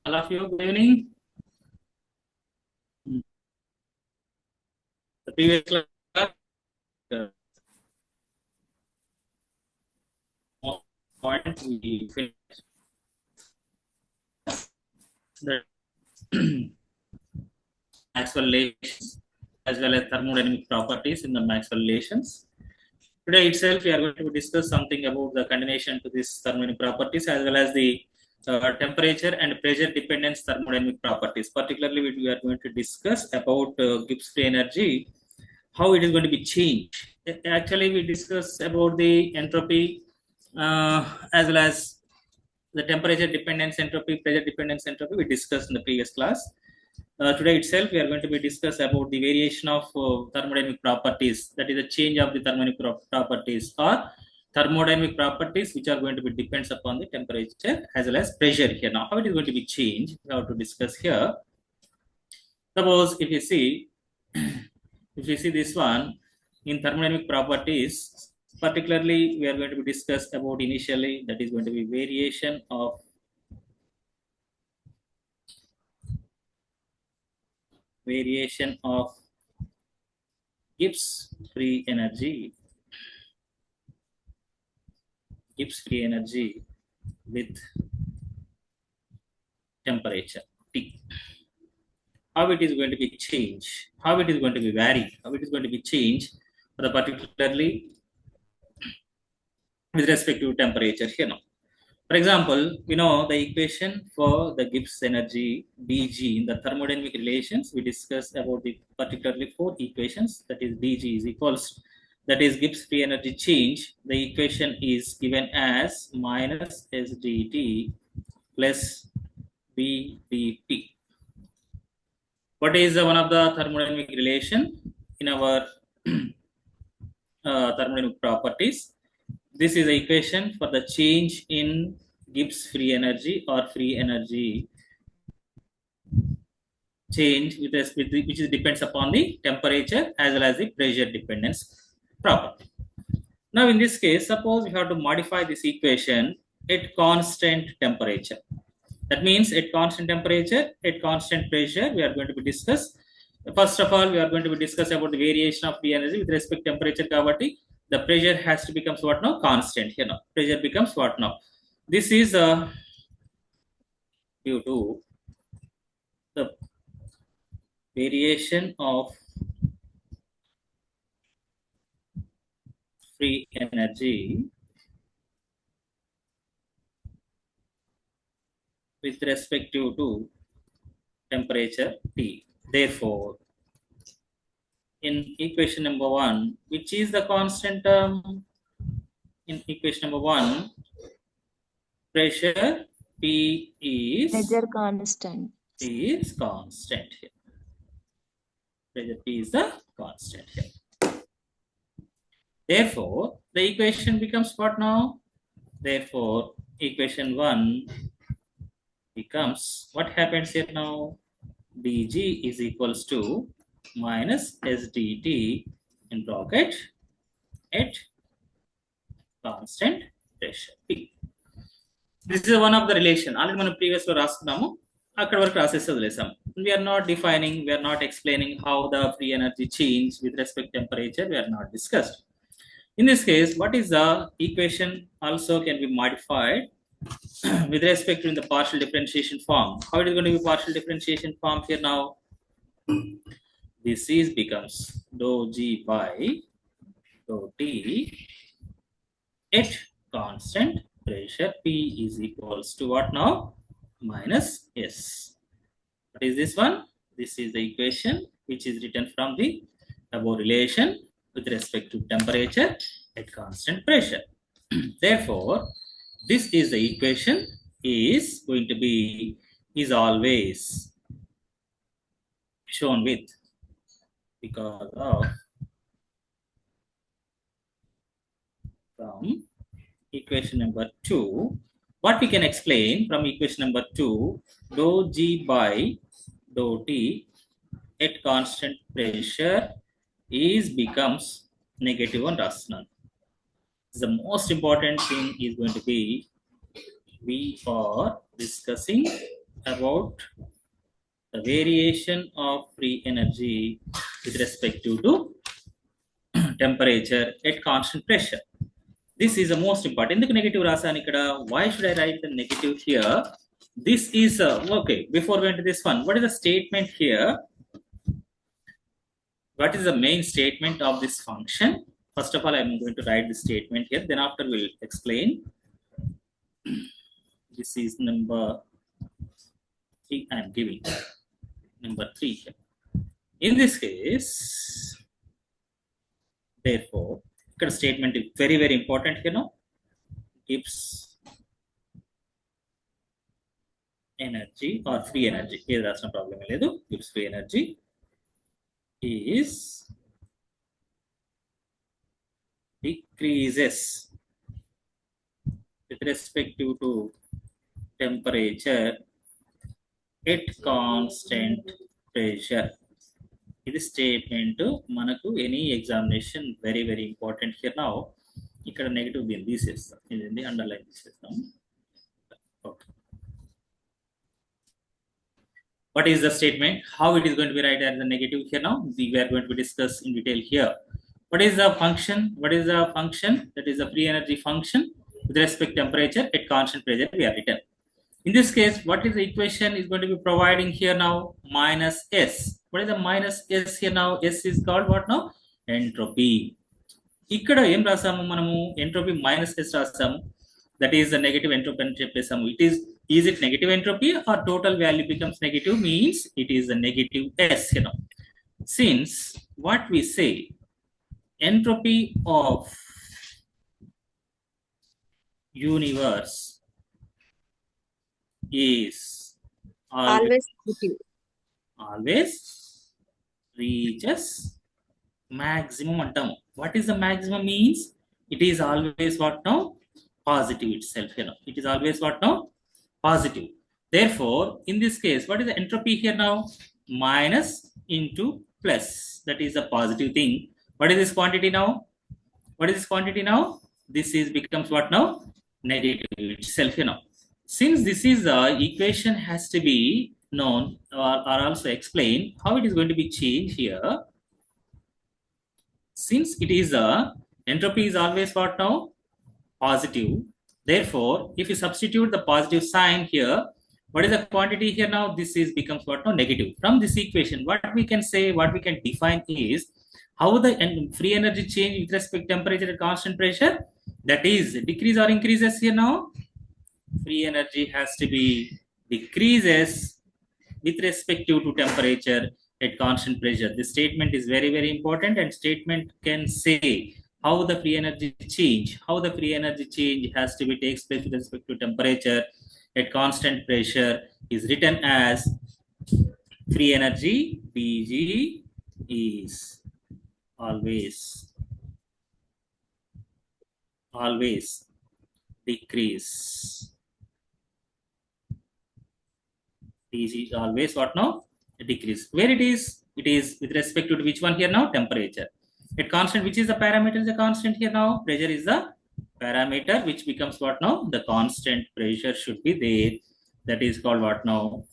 All of you, good evening. The previous class, point we finished the Maxwell relations as well as thermodynamic properties in the Maxwell relations. Today itself, we are going to discuss something about the continuation to these thermodynamic properties as well as the temperature and pressure dependence thermodynamic properties. Particularly, we are going to discuss about Gibbs free energy, how it is going to be changed. Actually, we discuss about the entropy as well as the temperature dependence entropy, pressure dependence entropy we discussed in the previous class. Today itself, we are going to be discuss about the variation of thermodynamic properties, that is the change of the thermodynamic properties or thermodynamic properties which are going to be depends upon the temperature as well as pressure here. Now, how it is going to be changed, we have to discuss here. Suppose if you see, this one in thermodynamic properties, particularly we are going to be discuss about initially, that is going to be variation of Gibbs free energy with temperature T. How it is going to be changed, how it is going to be varied, how it is going to be changed for the particularly with respect to temperature here now. For example, we know the equation for the Gibbs energy dG in the thermodynamic relations. We discussed about the particularly 4 equations, that is dG is equals, that is Gibbs free energy change. The equation is given as minus SdT plus BdT. What is one of the thermodynamic relation in our thermodynamic properties? This is the equation for the change in Gibbs free energy or free energy change with which depends upon the temperature as well as the pressure dependence property. Now, in this case, suppose we have to modify this equation at constant temperature. That means at constant temperature, at constant pressure, we are going to be discuss. First of all, we are going to be discuss about the variation of free energy with respect to temperature cavity. The pressure has to becomes what now? Constant here now. Pressure becomes what now? This is due to the variation of free energy with respect to temperature T. Therefore, in equation number 1, which is the constant term? In equation number 1, pressure P is constant. P is constant here. Pressure P is the constant here. Therefore, the equation becomes what now? Therefore, equation 1 becomes, what happens here now? dG is equals to minus SdT in bracket at constant pressure P. This is one of the relation. Already మనం previous లో రాసుకున్నాము. అక్కడ వరకు రాసేసి వదిలేసాం. We are not defining, we are not explaining how the free energy change with respect to temperature. We are not discussed. In this case, what is the equation also can be modified with respect to the partial differentiation form. How it is going to be partial differentiation form here now? This is becomes dou G by dou T at constant pressure P is equals to what now? Minus S. What is this one? This is the equation which is written from the above relation with respect to temperature at constant pressure. Therefore, this is the equation is going to be, is always shown with, because of from equation number 2, what we can explain from equation number 2, dou G by dou T at constant pressure is becomes negative on rational. The most important thing is going to be, we are discussing about the variation of free energy with respect to temperature at constant pressure. This is the most important. In the negative rasani ikkada, why should I write the negative here? This is okay. Before going to this one, what is the statement here? What is the main statement of this function? First of all, I'm going to write the statement here. Then after we'll explain. This is number 3. I'm giving number 3 here. In this case, therefore, the statement is very, very important here now. Gives energy or free energy. Here that's no problem. Gives free energy is decreases with respect to temperature at constant pressure. This statement manaku any examination very, very important here now. Ikkada negative din తీసేస్తాం. ఇది underline తీసేస్తాం. Okay. What is the statement? How it is going to be written as the negative here now? We are going to discuss in detail here. What is the function? What is the function? That is the free energy function with respect to temperature at constant pressure we are written. In this case, what is the equation is going to be providing here now? Minus S. What is the minus S here now? S is called what now? Entropy. Ikkada em rasamu manamu entropy minus S rasamu. That is the negative entropy అని చెప్పేసాము. Is it negative entropy or total value becomes negative means it is a negative S, you know. Since what we say entropy of universe is always reaches maximum antam. What is the maximum means? It is always what now? Positive itself, you know. It is always what now? Positive. Therefore, in this case, what is the entropy here now? Minus into plus. That is a positive thing. What is this quantity now? What is this quantity now? This is becomes what now? Negative itself, you know. Since this is the equation has to be known or also explained how it is going to be changed here. Since it is entropy is always what now? Positive. Therefore, if you substitute the positive sign here, what is the quantity here now? This is becomes what now? Negative. From this equation, what we can say, what we can define is how the free energy change with respect to temperature at constant pressure. That is decrease or increases here now. Free energy has to be decreases with respect to temperature at constant pressure. This statement is very, very important, and statement can say how the free energy change, has to be takes place with respect to temperature at constant pressure is written as free energy Pg is always decrease. Pg is always what now? Decrease. Where it is? It is with respect to which one here now? Temperature. At constant, which is the parameter is the constant here now? Pressure is the parameter, which becomes what now? The constant pressure should be there. That is called what now?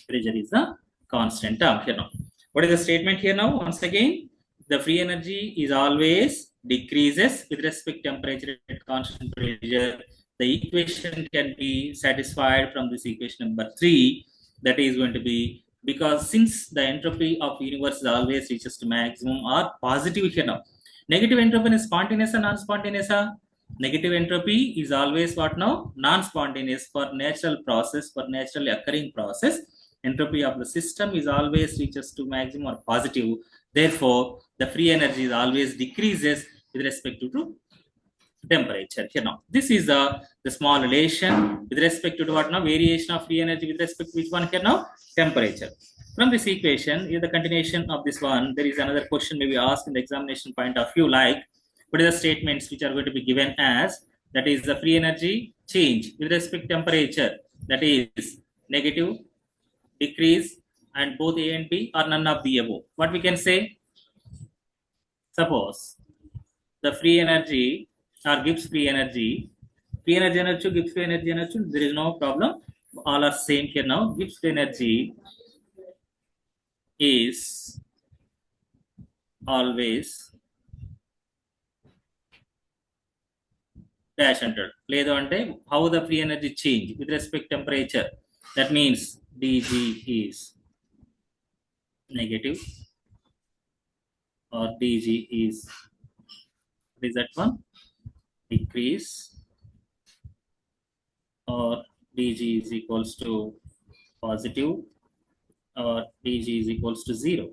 Pressure is the constant term here now. What is the statement here now? Once again, the free energy is always decreases with respect to temperature at constant pressure. The equation can be satisfied from this equation number 3. That is going to be because since the entropy of universe is always reaches to maximum or positive here now. Negative entropy is spontaneous or non-spontaneous? Negative entropy is always what now? Non-spontaneous. For natural process, for naturally occurring process, entropy of the system is always reaches to maximum or positive. Therefore, the free energy is always decreases with respect to temperature here now. This is the small relation with respect to what now? Variation of free energy with respect to which one here now? Temperature. From this equation, is the continuation of this one. There is another question maybe asked in the examination point of view, like what are the statements which are going to be given as that is the free energy change with respect to temperature, that is negative, decrease, and both A and B or none of the above. What we can say? Suppose the free energy or gives free energy, gives free energy, there is no problem. all are same here now. Gibbs energy is always dash అంటాడు. లేదు అంటే how the free energy change with respect temperature. That means dg is negative or dg is, what is that one, decrease, or dg is equals to positive, or dg is equals to 0.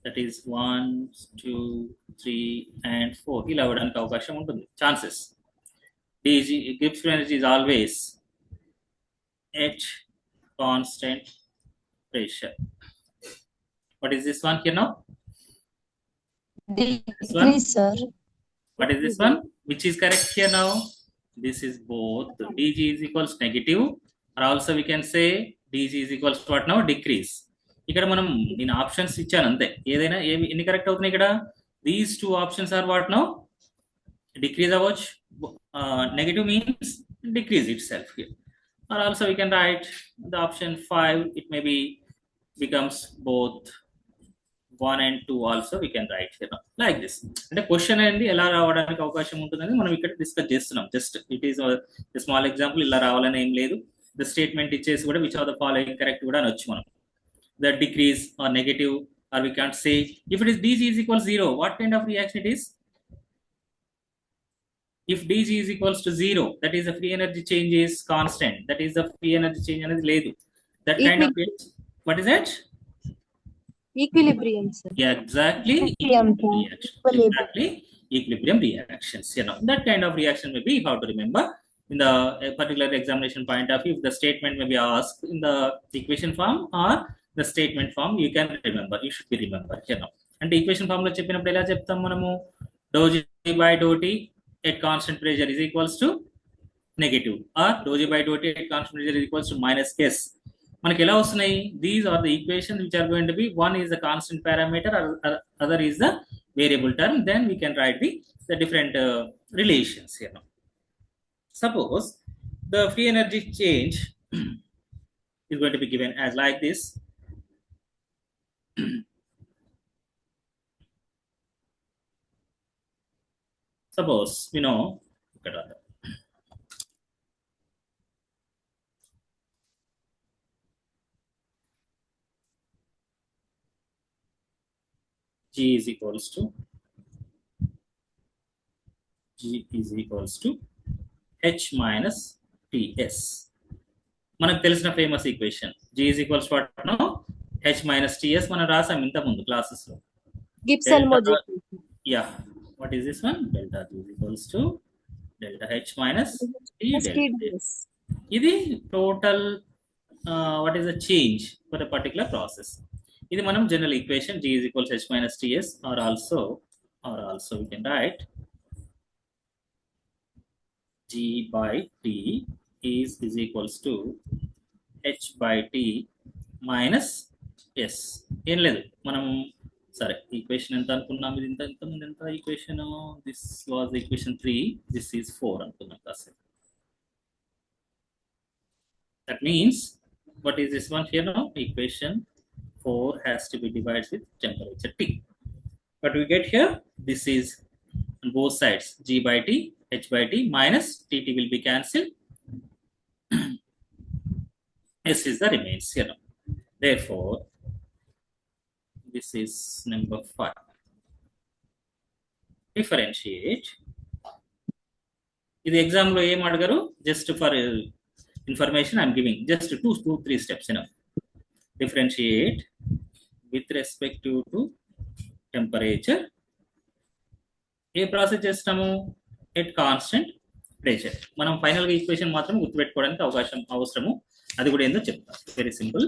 That is 1, 2, 3 and 4. ఇలా అవ్వడానికి అవకాశం ఉంటుంది, chances. dg Gibbs energy is always at constant pressure. What is this one here now? Decrease, sir. What is this one? Which is correct here now? This is both. dg is equals negative, or also we can say dg is equals to what now? Decrease. ఇక్కడ మనం నేను options ఇచ్చాను అంతే. ఏదైనా ఎన్ని correct అవుతున్నాయి ఇక్కడ? These two options are what now? Decrease average. Negative means decrease itself here. Or also we can write the option 5. It may be becomes both 1 and 2 also we can write here like this. అంటే question అనేది ఎలా రావడానికి అవకాశం ఉంటుందని మనం ఇక్కడ discuss చేస్తున్నాం. Just it is small example. ఇలా రావాలని ఏం లేదు. ద స్టేట్మెంట్ ఇచ్చేసి కూడా which of the following correct కూడా అనొచ్చు మనం. The decrease or negative, or we can't say if it is dg is equals 0, what kind of reaction it is? If dg is equals to 0, that is the free energy change is constant. That is the free energy change అనేది లేదు. That kind of what is that? Equilibrium, sir. Yeah, exactly. Exactly, equilibrium reactions. You know, that kind of reaction may be how to remember in the particular examination point of view. If the statement may be asked in the equation form or the statement form, you can remember. You should be remember. You know, and the equation form lo cheppinappudu ela cheptam manamu dou g by dou t at constant pressure is equals to negative, or dou g by dou t at constant pressure is equals to minus s. మనకి ఎలా వస్తున్నాయి? These are the equations which are going to be, one is the constant parameter, other is the variable term. Then we can write the different relations here now. Suppose the free energy change is going to be given as like this. Suppose we know G is equals to H minus Ts. మనకు తెలిసిన famous equation G is equals to what now? H minus Ts. మనం రాసాం ఇంత ముందు classes లో. Gibbs homogeneity. Yeah. What is this one? Delta G is equals to delta H minus T delta S. ఇది total what is the change for a particular process. ఇది మనం general equation G is equals to H minus Ts, or also we can write G by T is equals to H by T minus S. ఏం లేదు, మనం సరే equation ఎంత అనుకున్నాం? ఇది ఎంత equation? This was equation 3, this is 4 అనుకున్నాం కాసేపు. That means what is this one here now? Equation 4 has to be divided with temperature T. But we get here, this is on both sides, G by T, H by T minus Tt will be cancelled. S is the remains here now. Therefore, this is number 5. Differentiate. This exam lo em adagaru, just for information I am giving, just 2-3 steps enough. Differentiate with respect to temperature. ఏ process చేస్తాము? At constant pressure. మనం final గా equation మాత్రం గుర్తుపెట్టుకోవడానికి అవసరము. అది కూడా ఏందో చెప్తాం. Very simple.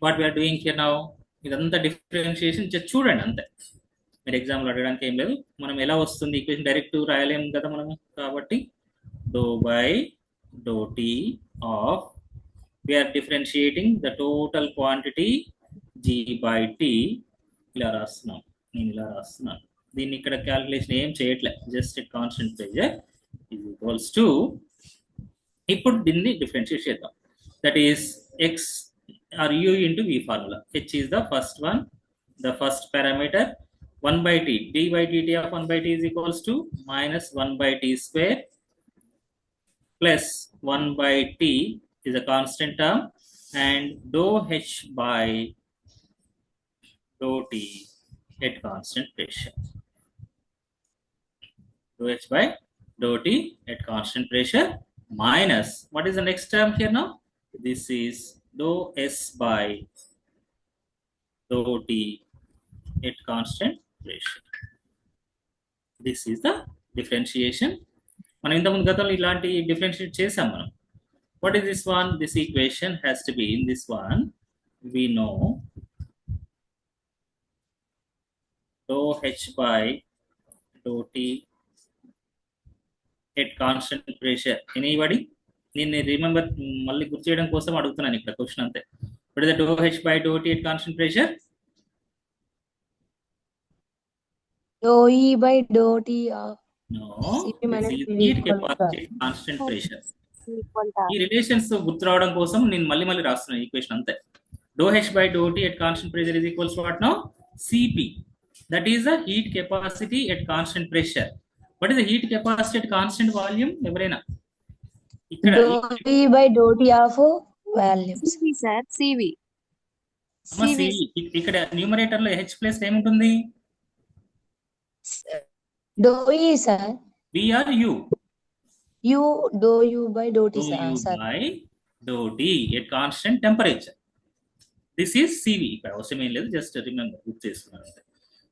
What we are doing here now, ఇదంతా డిఫరెన్షియేషన్ చూడండి అంతే. మీరు ఎగ్జామ్లో అడగడానికి ఏం లేదు. మనం ఎలా వస్తుంది ఈక్వేషన్ డైరెక్ట్ రాయలేము కదా మనము. కాబట్టి do by do T of, we are differentiating the total quantity G by T. ఇలా రాస్తున్నాం, నేను ఇలా రాస్తున్నాను. దీన్ని ఇక్కడ క్యాలిక్యులేషన్ ఏం చేయట్లే, just constant pressure is equals to ఇప్పుడు దీన్ని డిఫరెన్షియేట్ చేద్దాం. That is x or u into v formula. H is the first one, the first parameter. 1 by t, d by dt of 1 by t is equals to minus 1 by t square plus 1 by t is a constant term, and dou h by dou t at constant pressure. Dou h by dou t at constant pressure minus, what is the next term here now? This is dou s by dou t at constant pressure. This is the differentiation. మనం ఇంతకుముందు గతంలో ఇలాంటి differentiate చేసాం మనం. What is this one? This equation has to be in this one. We know dou h by dou t at constant pressure. Anybody? నేను remember మళ్ళీ గుర్తు చేయడం కోసం అడుగుతున్నాను ఇక్కడ క్వశ్చన్ అంతే. What is the dou h by dou t at constant pressure? Dou E by dou T No, CP this minus is PV heat equal to capacity at constant pressure. equal to ఈ relations గుర్తు రావడం కోసం నేను మళ్ళీ రాస్తున్నాను equation అంతే. Dou h by dou t at constant pressure is equals to what now? Cp. That is the heat capacity at constant pressure. What is the heat capacity at constant volume? ఎవరైనా ఇక్కడ dou E by dou T of volumes. CV sir, CV. ఇక్కడ numerator లో h plus ఏముంటుంది? Dou E sir. V or U? U dou U by dou T Dou U sir. by dou T at constant temperature. This is CV. ఇక్కడ అవసరం ఏం లేదు, just remember గుర్తు చేసుకున్నాను.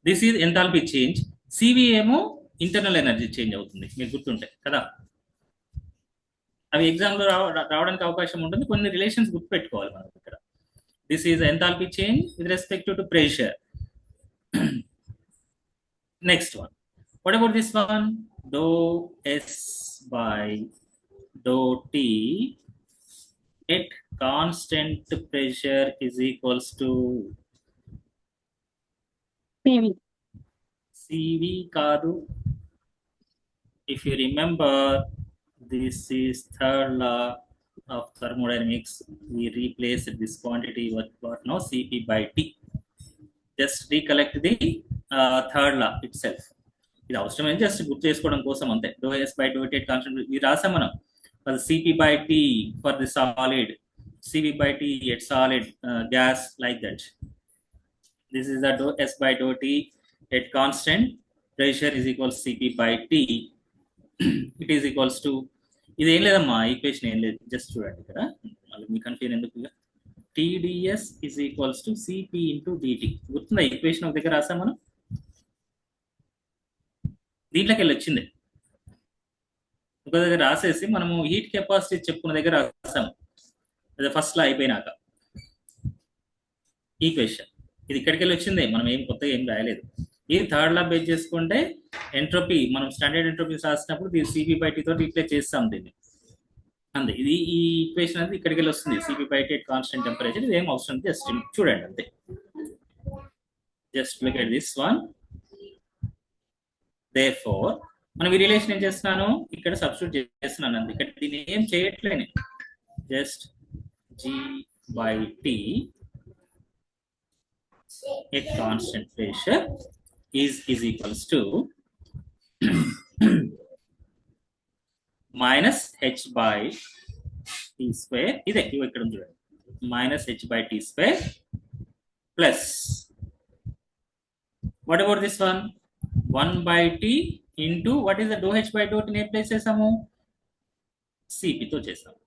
This is enthalpy change. CV ఏమో internal energy change అవుతుంది, మీకు గుర్తుంటాయి కదా. అవి ఎగ్జామ్లో రావడానికి అవకాశం ఉంటుంది. కొన్ని రిలేషన్స్ గుర్తుపెట్టుకోవాలి మనం ఇక్కడ. This is enthalpy change with respect to pressure. Next one. What about this one? Dou S by dou T at constant pressure is equals to CV. CV కాదు. If you remember, this is third law of thermodynamics. We replace this quantity with what now? Cp by T. Just recollect the third law itself. ఇది అవసరమైన just గుర్తు చేసుకోవడం కోసం అంతే. dou s by dou t at constant, ఇది రాసాం మనం. Cp by T for the solid, Cv by T at solid, gas, like that. This is the dou s by dou T at constant pressure is equals Cp by T. It is equals to, ఇది ఏం లేదమ్మా, equation ఏం లేదు, just చూడండి ఇక్కడ మళ్ళీ మీ confusion ఎందుకు. TdS is equals to Cp into dt. గుర్తుందా ఈక్వేషన్ ఒక దగ్గర రాసాం మనం, దీంట్లోకి వెళ్ళి వచ్చింది. ఒక దగ్గర రాసేసి మనము హీట్ కెపాసిటీ చెప్పుకున్న దగ్గర రాసాము, అదే ఫస్ట్ లా అయిపోయినాక ఈక్వేషన్. ఇది ఇక్కడికి వెళ్ళి వచ్చింది, మనం ఏం కొత్తగా ఏం రాయలేదు. ఇది థర్డ్ లా బేస్ చేసుకుంటే ఎంట్రోపీ, మనం స్టాండర్డ్ ఎంట్రోపీ రాసినప్పుడు దీన్ని Cp by T తోటి రీప్లేస్ చేస్తాం దీన్ని అంతే. ఇది ఈ ఈక్వేషన్ అనేది ఇక్కడికి వెళ్ళి వస్తుంది, Cp by T at constant temperature. ఇది ఏం అవసరం, జస్ట్ చూడండి అంతే. Just look at this one. Therefore, మనం ఈ రిలేషన్ ఏం చేస్తున్నాను, ఇక్కడ సబ్స్టిట్యూట్ చేస్తున్నాను అంతే. ఇక్కడ దీన్ని ఏం చేయట్లేదు, just G by T at constant pressure is equals to minus h by t square. ఇదే ఇక్కడ ఉంది చూడండి, minus h by t square plus, what about this one? 1 by t into what is the dou h by dou t ని place చేసాము, Cp తో చేసాము.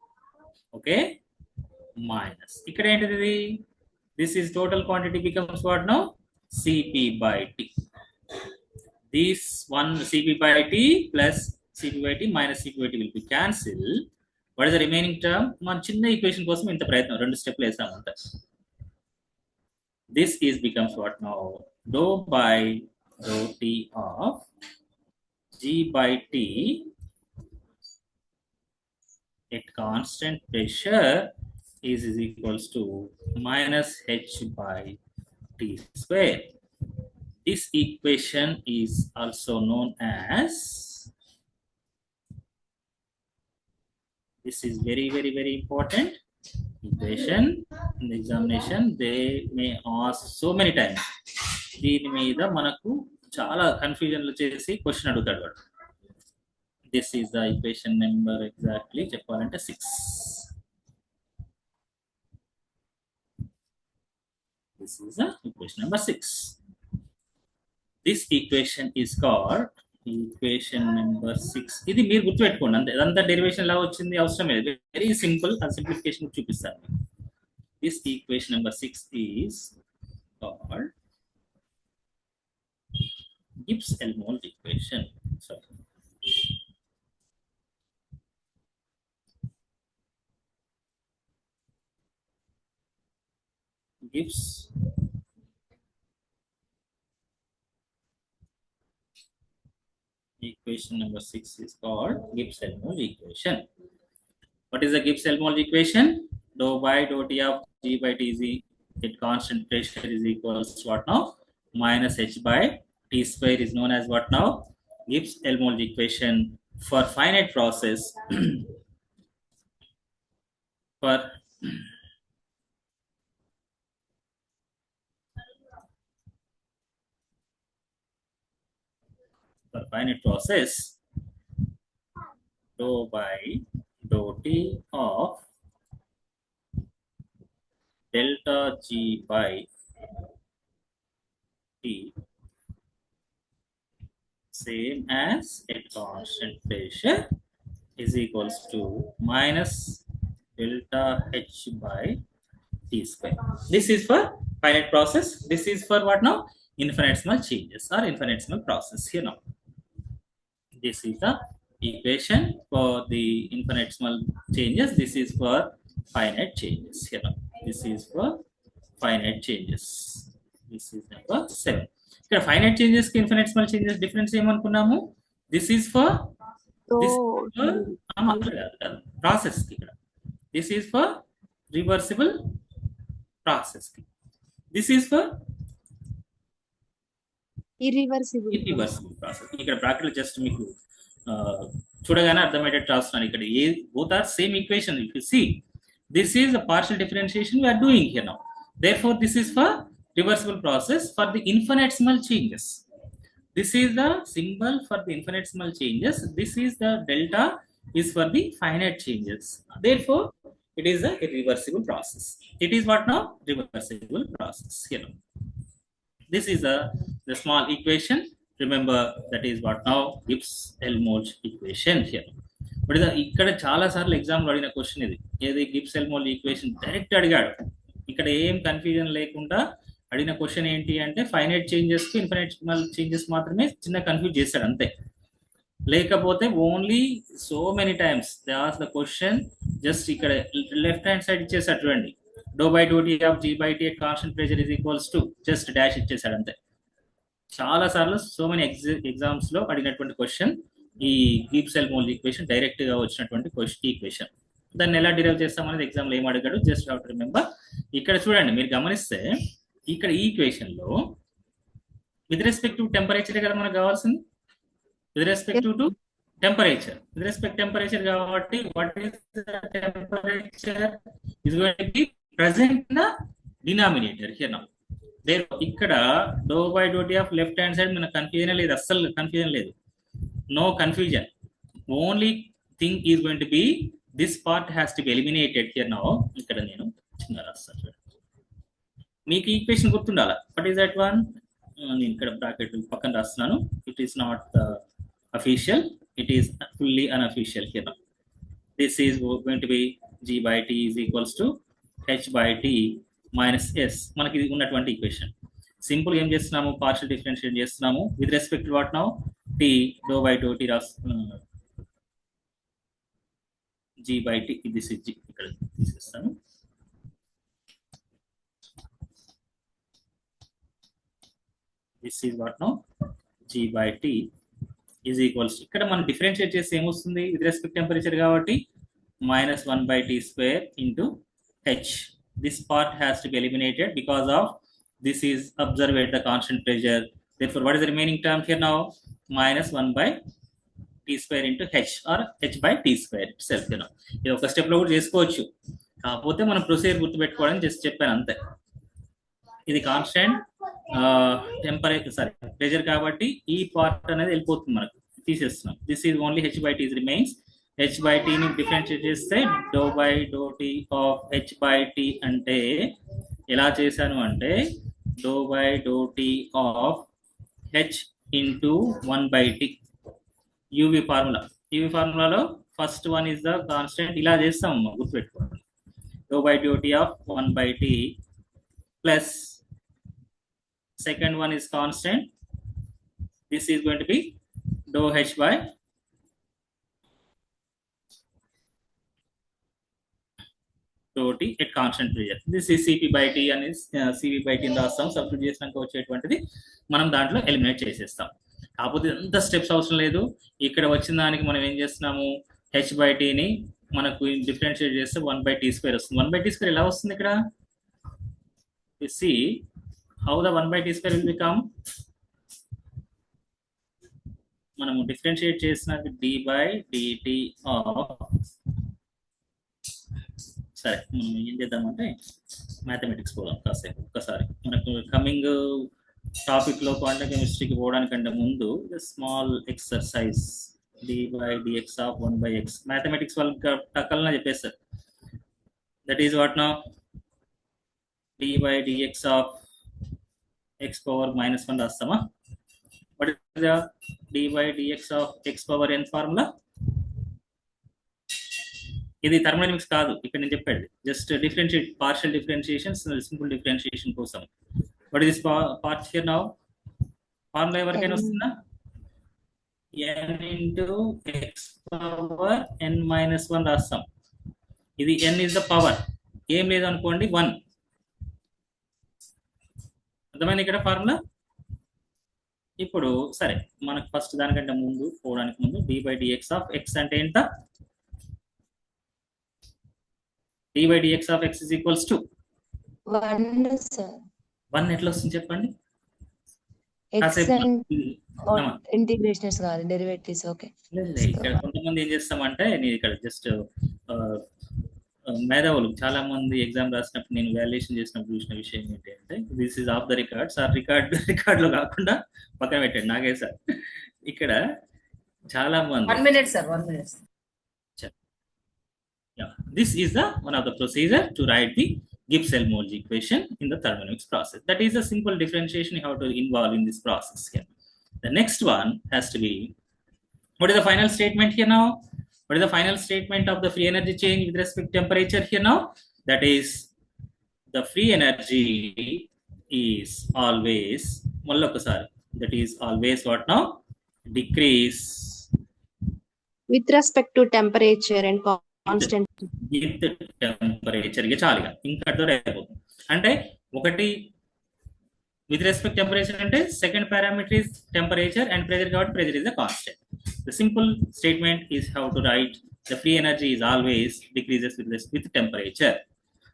Okay, minus ఇక్కడ ఏంటిది ఇది, this is total quantity becomes what now? Cp by T. This one Cp by T plus Cp by T minus Cp by T will be cancelled. What is the remaining term? మన చిన్న equation కోసం ఇంత ప్రయత్నం, రెండు స్టెప్లు వేసామంట. This is becomes what now? Dou by dou T of G by T at constant pressure is equals to minus h by t square. This equation is also known as This is very, very, very important equation in the examination. They may ask so many times. దీని మీద మనకు చాలా కన్ఫ్యూజన్లు చేసి question అడుగుతాడు వాడు. This is the equation number exactly చెప్పాలంటే 6. This is the equation number 6. This equation is called equation number 6. ఇది మీరు గుర్తుపెట్టుకోండి, అంతే. అదంతా డెరివేషన్ ఎలా వచ్చింది అవసరం లేదు, వెరీ సింపుల్. ఆ సింప్లిఫికేషన్ చూపిస్తాను. This equation number 6 is called Gibbs-Helmholtz equation. Sorry. Gibbs equation number 6 is called Gibbs-Helmholtz equation. What is the Gibbs-Helmholtz equation? Dou by dou T of G by Tz at constant pressure is equals to what now? Minus H by T square is known as what now? Gibbs-Helmholtz equation for finite process. For finite process, dou by dou T of delta G by T same as at constant pressure is equals to minus delta H by T square. This is for finite process. This is for what now? Infinitesimal changes or infinitesimal process here now. This is the equation for the infinitesimal changes. This is for finite changes here now. This is for finite changes. This is number 7. Here finite changes ki infinitesimal changes difference em anukunnamu. This is for process ki ikkada. This is for reversible process ki. This is for irreversible process. ఇక్కడ bracket లో just మీకు చూడగానే అర్థమయ్యేటట్టు రాస్తున్నాను. ఇక్కడ both are same equation. If you see, this is a partial differentiation we are doing here now. Therefore, this is for reversible process for the infinitesimal changes. This is the symbol for the infinitesimal changes. This is the delta is for the finite changes. Therefore, it is a irreversible process. It is what now? Reversible process here now. This is the small equation. Remember, that is what now? Gibbs-Helmholtz equation here. But ikkada chaala saarlu exam lo adina question idi. Edi Gibbs-Helmholtz equation direct అడిగాడు. ఇక్కడ ఏం confusion లేకుండా అడిగిన question ఏంటి అంటే finite changes కి ఇన్ఫినిటెసిమల్ changes మాత్రమే చిన్న కన్ఫ్యూజ్ చేశాడు అంతే. లేకపోతే only so many times they ask the question just ఇక్కడ లెఫ్ట్ హ్యాండ్ సైడ్ ఇచ్చేసాడు చూడండి. Dou by dou T of G by T at constant pressure is equals to just dash ఇచ్చేసాడు అంతే. చాలా సార్లు సో మెనీ ఎగ్జామ్స్ లో అడిగినటువంటి question ఈ గిబ్స్-హెల్మోల్ట్జ్ ఈక్వేషన్ డైరెక్ట్ గా వచ్చినటువంటి ఈక్వేషన్. దాన్ని ఎలా డిరైవ్ చేస్తామనేది ఎగ్జామ్ లో ఏం అడిగాడు జస్ట్ హౌ టు రిమెంబర్. ఇక్కడ చూడండి, మీరు గమనిస్తే ఇక్కడ ఈ ఈక్వేషన్ లో విత్ రెస్పెక్ట్ టు టెంపరేచర్ కదా మనకు కావాల్సింది. With respect to temperature, with respect temperature కాబట్టి what is the temperature is going to be present in the denominator here now. Therefore, ikkada dou by dou T of left hand side mana confusion ledu, assalu confusion ledu, no confusion. Only thing is going to be this part has to be eliminated here now. Ikkada nenu chinna rastanu, meeku equation gurtundala. What is that one? Nenu ikkada bracket pakkana rastunanu. It is not official, it is fully unofficial here now. This is going to be G by T is equals to H by T minus S. మనకి ఇది ఉన్నటువంటి equation simple ఏం చేస్తున్నాము, partial differentiate చేస్తున్నాము with respect to what now T dou by dou T G by T. This is G, ఇక్కడ తీసేస్తాను. This is what now G by T is equals to, ఇక్కడ మనం డిఫరెన్షియేట్ చేస్తే ఏమొస్తుంది with respect temperature కాబట్టి minus 1 by T square into H. This part has to be eliminated because of this is observed at the constant pressure. Therefore, what is the remaining term here now? Minus 1 by T T square into H or H by T square itself. ఇది ఒక step లో కూడా చేసుకోవచ్చు, కాకపోతే మనం procedure గుర్తుపెట్టుకోవడానికి just చెప్పాను అంతే. ఇది కాన్స్టెంట్ టెంపరేచర్ ప్రెషర్ కాబట్టి ఈ పార్ట్ అనేది వెళ్ళిపోతుంది, మనకు తీసేస్తున్నాం. This is only H by T remains. H by T ని డిఫరెన్షియేట్ చేస్తే do by do T of H by T అంటే ఎలా చేశాను అంటే do by do T of H into 1 by T UV ఫార్ములాలో first one is the constant, ఇలా చేస్తాం గుర్తుపెట్టుకోండి. Do by do T of 1 by T plus second one is constant. This is going to be dou H by dou T at constant pressure. This is Cp by T and is Cv by T in రాస్తాం. Substitute చేసినాక వచ్చేటువంటిది మనం దాంట్లో eliminate చేసేస్తాం. కాకపోతే ఎంత steps అవసరం లేదు. ఇక్కడ వచ్చిన దానికి మనం ఏం చేస్తున్నాము, H by T ని మనకు డిఫరెన్షియేట్ చేస్తే 1 by T square వస్తుంది. 1 by T square ఎలా వస్తుంది ఇక్కడ? You see how the 1 by T square will become? మనము డిఫరెన్షియేట్ చేసిన d by dt ఆఫ్, సరే మనం ఏం చేద్దామంటే మ్యాథమెటిక్స్ పోదాం కాసేపు ఒక్కసారి. మనకు కమింగ్ టాపిక్ లో క్వాంటమ్ కెమిస్ట్రీకి పోవడానికంటే ముందు small exercise d by dx ఆఫ్ 1 by x. మ్యాథమెటిక్స్ వాళ్ళకి టక్కలనే చెప్పేస్తారు. That is what now d by dx ఆఫ్ x power minus 1 రాస్తామా? వాట్ ఇస్ ద d by dx of x power n ఫార్ములా? ఇది థర్మోడైనమిక్స్ కాదు, ఇక్కడ నేను చెప్పాడు just differentiate, partial differentiations, simple differentiation కోసం. What is part here now? Formula ఎవరికైనా వస్తుందా? n into x power n minus 1 రాస్తాం. ఇది n is the power, ఏం లేదు అనుకోండి 1. అర్థమైంది ఇక్కడ ఫార్ములా? ఇప్పుడు సరే, మనకు ఫస్ట్ దానికంటే ముందు పోవడానికి ముందు d by dx ఆఫ్ x అంటే ఎంత? d by dx ఆఫ్ x is equals to 1 sir. 1 ఎట్లా వస్తుంది చెప్పండి? X ఇంటిగ్రేషన్స్ కాదు, డెరివేటివ్స్. ఓకే, ఇక్కడ కొంతమంది ఏం చేస్తామంటే, నేను ఇక్కడ జస్ట్ మేధావులు చాలా మంది ఎగ్జామ్ రాసినప్పుడు నేను వాల్యుయేషన్ చేసినప్పుడు చూసిన విషయం ఏంటి అంటే, this is of the record sir, record లో కాకుండా పక్కన పెట్టండి నాగే సార్. ఇక్కడ చాలా మంది 1 minute sir, 1 minute. This is the one of the procedure to write the Gibbs-Helmholtz equation in the thermodynamics process. That is a simple differentiation you have to involve in this process here. The next one has to be, what is the final statement here now? What is the final statement of the free energy change with respect to temperature here now? That is, the free energy is always, that is always what now? Decrease with respect to temperature and constant. With the temperature కి చాలుగా ఇంకా అయిపోతుంది. అంటే ఒకటి with respect temperature అంటే second parameter is temperature and pressure కాబట్టి pressure is a constant. The simple statement is how to write the free energy is always decreases with temperature.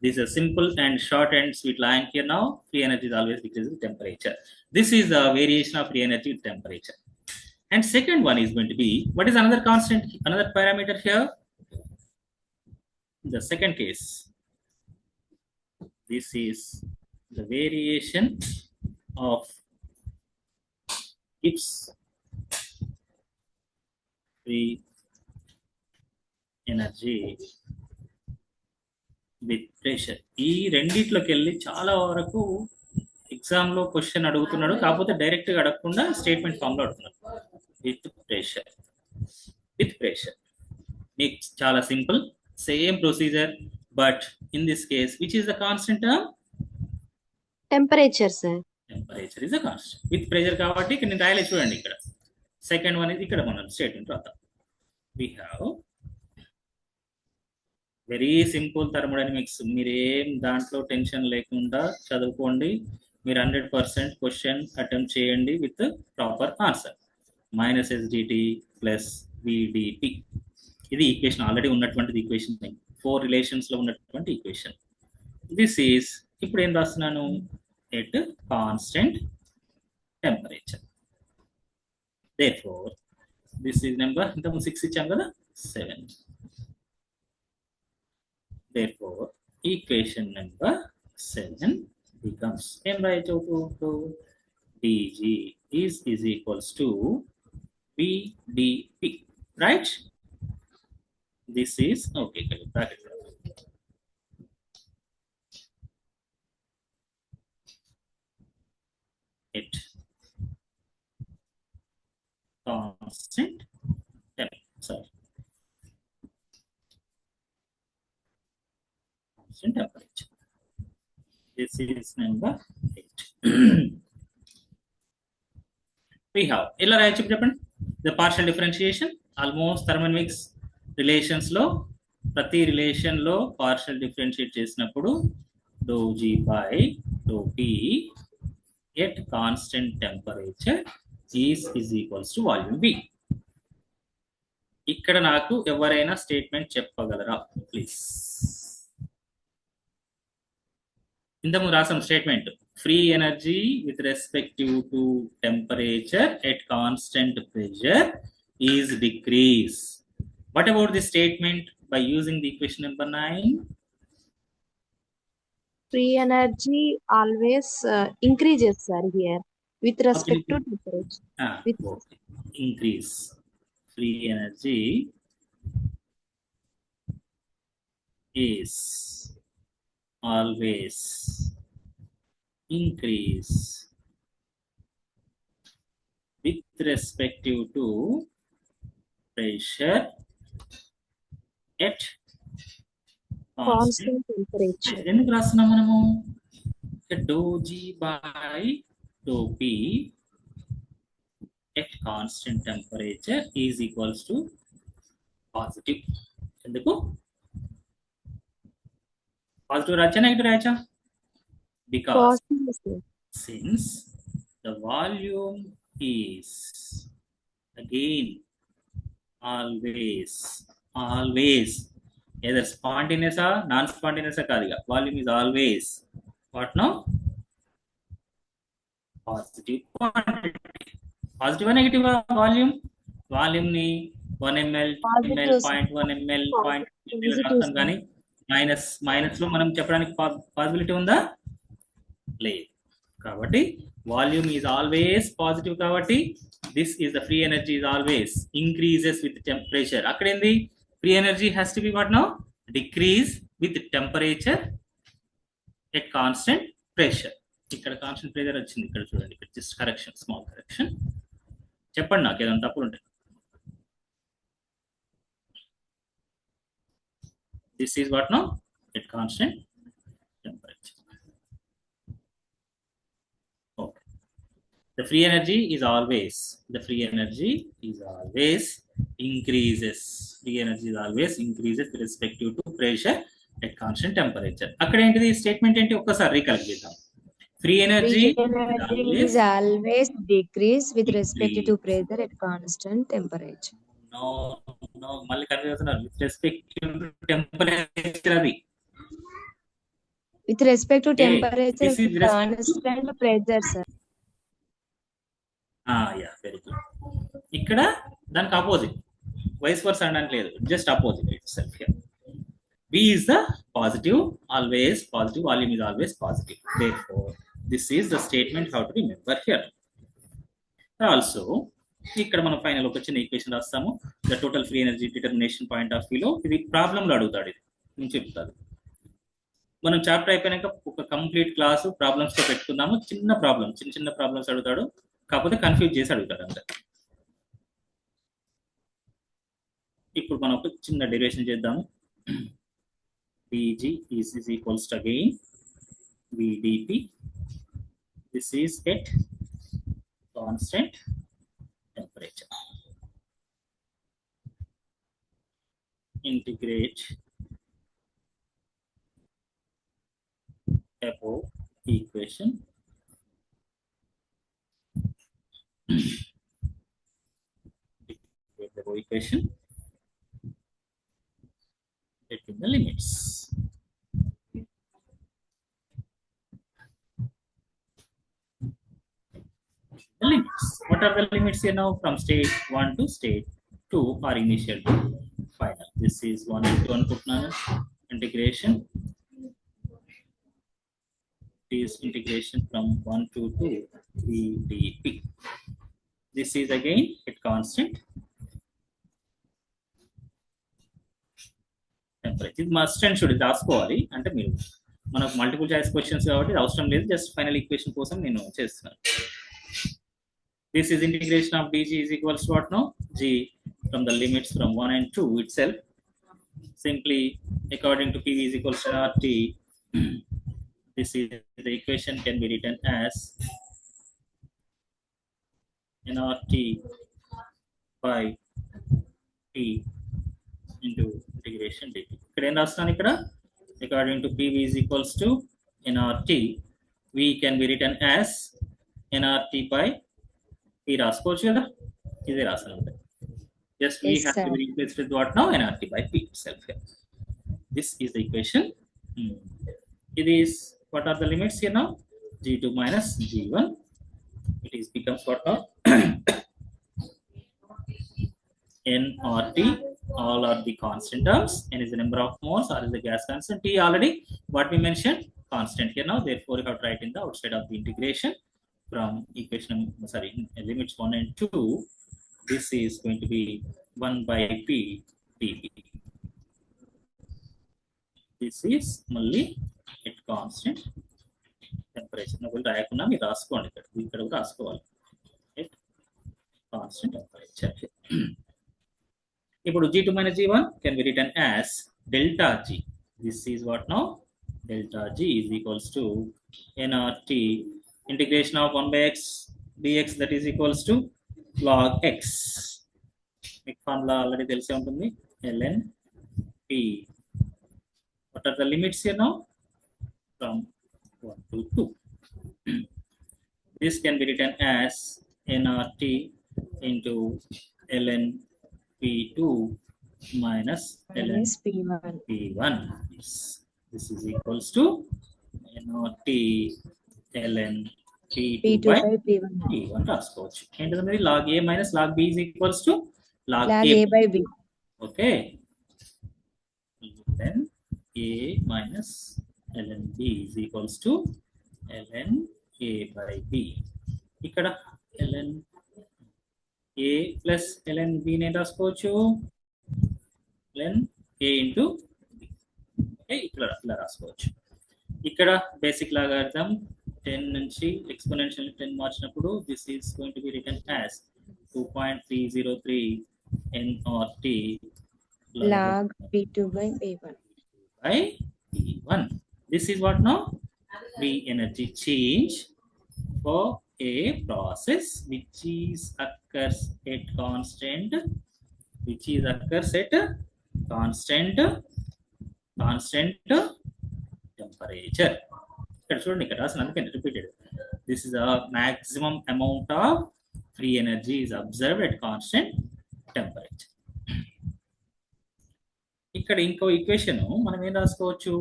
This is a simple and short and sweet line here now. Free energy is always decreases with temperature. This is the variation of free energy with temperature. And second one is going to be, what is another constant, another parameter here? The second case, this is the variation of its free energy with pressure. ఈ రెండిట్లోకి వెళ్ళి చాలా వరకు exam లో question అడుగుతున్నాడు, కాకపోతే direct గా అడగకుండా statement form లో అడుగుతున్నాడు. విత్ ప్రెషర్, మీకు చాలా simple, same procedure, but in this case, which is the constant term? Temperature sir. Temperature is a constant. With pressure కాబట్టి ఇక్కడ నేను రాయలే చూడండి. ఇక్కడ సెకండ్ వన్ ఇక్కడ మనం స్టేట్మెంట్ రాద్దాం. We have very simple thermodynamics. మీరేం దాంట్లో టెన్షన్ లేకుండా చదువుకోండి. మీరు 100% క్వశ్చన్ అటెంప్ట్ చేయండి with proper answer. -SDT plus VDP, ఇది ఈక్వేషన్ ఆల్రెడీ ఉన్నటువంటిది. ఈక్వేషన్ 4 రిలేషన్స్ లో ఉన్నటువంటి ఈక్వేషన్. దిస్ ఈస్, ఇప్పుడు ఏం రాస్తున్నాను, at constant temperature. Therefore, This is number 6 ఇచ్చాం కదా 7. Therefore, equation number 7 becomes dg is equals to vdp, right? This is okay. Bracket. It constant. Sorry. Constant temperature. This is number 8. We have the partial differentiation. Almost thermodynamics relations lo prati relation lo partial differentiate chesinappudu dou g by dou p at constant temperature is equals to volume v. ఇక్కడ నాకు ఎవరైనా statement చెప్పగలరా please? ఇంతకు రాసాం statement, free energy with respect to temperature at constant pressure is decrease. What about the statement by using the equation number 9? Free energy always increases, sir, here with respect to temperature. Okay. Increase. Free energy is always increase with respect to pressure at constant temperature. ఎందుకు రాస్తున్నాం మనము? dou g by dou p at constant temperature is equals to positive. ఎందుకు positive రాచా negative రాచా? Because since the volume is again always either spontaneous or non-spontaneous kaadiga, volume is always what now? Positive quantity. Positive or negative volume ni 1 ml 2 ml 0.1 ml 0.2 రాస్తాం కానీ minus లో మనం చెప్పడానికి possibility ఉందా? లేదు. కాబట్టి వాల్యూమ్ ఈజ్ ఆల్వేస్ పాజిటివ్ కాబట్టి this is the free energy is always increases with temperature. అక్కడ ఏంది? Free energy has to be what now? Decrease with temperature at constant pressure. ఇక్కడ కాన్స్టెంట్ ప్రెషర్ వచ్చింది, ఇక్కడ చూడండి, ఇక్కడ జస్ట్ కరెక్షన్, స్మాల్ కరెక్షన్. చెప్పండి నాకు ఏదైనా తప్పులు ఉంటాయి. This is what now? At constant temperature. Okay. The free energy is always increases. Free energy is always increases with respect to pressure at constant temperature. అక్కడ ఏంటిది స్టేట్మెంట్ ఏంటి? ఒక్కసారి recollect చేద్దాం. Free energy is always decrease with respect to pressure at constant temperature. No, మళ్ళీ confuse అవుతున్నారు. With respect to temperature అది. With respect to temperature at constant pressure, sir. Yeah, very good. ఇక్కడ దానికి opposite, vice versa అనడానికి లేదు, just opposite itself here. V is the positive, always positive, volume is always positive. Therefore, this is the statement how to remember here. Also, ఇక్కడ మనం final ఒక చిన్న equation రాస్తాము. The total free energy determination point of వ్యూలో ఇది ప్రాబ్లంలో అడుగుతాడు. ఇది నేను చెప్తాను. మనం చాప్టర్ అయిపోయినాక ఒక కంప్లీట్ క్లాసు ప్రాబ్లమ్స్ తో పెట్టుకుందాము. చిన్న ప్రాబ్లమ్స్ అడుగుతాడు, కాకపోతే కన్ఫ్యూజ్ చేసి అడుగుతాడు అంతే. ఇప్పుడు మనం ఒక చిన్న డెరివేషన్ చేద్దాము. dg is equals to again vdp. This is at constant temperature. Integrate above equation. Above equation. Taking the limits. the limits. What are the limits here now? From state 1 to state 2 or initial to final. This is 1 into 1 putnana integration. Is integration from 1 to 2 dp. This is again at constant temperature. It must and should రాసుకోవాలి అంటే మీరు మనకు multiple choice questions కాబట్టి అవసరం లేదు, just final equation కోసం నేను చేస్తున్నాను. This is integration of dg is equals to what now? G from the limits from 1 and 2 itself. Simply according to PV is equals to RT. This is the equation can be written as nRT by P into integration dt. ఇక్కడ ఏం రాస్తాను ఇక్కడ according to PV is equals to nRT, V can be written as nRT by P రాసుకోవచ్చు కదా, ఇదే రాస్తాను. Just we have to be replaced with what now? nRT by P itself here. This is the equation. It is, what are the limits here now? G2 minus G1. It is becomes what now? nRT, all are the constant terms. N is the number of moles, R is the gas constant. T already what we mentioned constant here now. Therefore, you have to write in the outside of the integration from equation, sorry, limits 1 and 2. This is going to be 1 by P dP. This is only at constant temperature. Now, we'll write down. We రాసుకోండి ఇక్కడ. ఇక్కడ కూడా రాసుకోవాలి. At constant temperature. ఇప్పుడు G2 minus G1 can be written as delta G. This is what now? Delta G is equals to nRT integration of 1 by x dx, that is equals to log x. మీకు formula already తెలిసే ఉంటుంది, ln p. What are the limits here now? From 1 to 2. This can be written as nRT into ln P2 minus ln P1. This is equals to nRT ln P2 by P1 రాసుకోవచ్చు. ఏంటంటే log A minus log B is equals to log A by B. Okay. Then A minus ln B is equals to ln A by B. ఇక్కడ ln A plus ln B ని రాసుకోవచ్చు, ln A into B. Okay, ఇక్కడ రాసుకోవచ్చు. ఇక్కడ basic logarithm 10 నుంచి exponential 10 మార్చినప్పుడు this is going to be written as 2.303 nRT log P2 by P1 by P1. This is what now? Free energy change for a process which is occurs at constant temperature. ఇక్కడ చూడండి, ఇక్కడ రాసిన అందుకని repeated. This is a maximum amount of free energy is observed at constant temperature. ఇక్కడ ఇంకో equation మనం ఏం రాసుకోవచ్చు?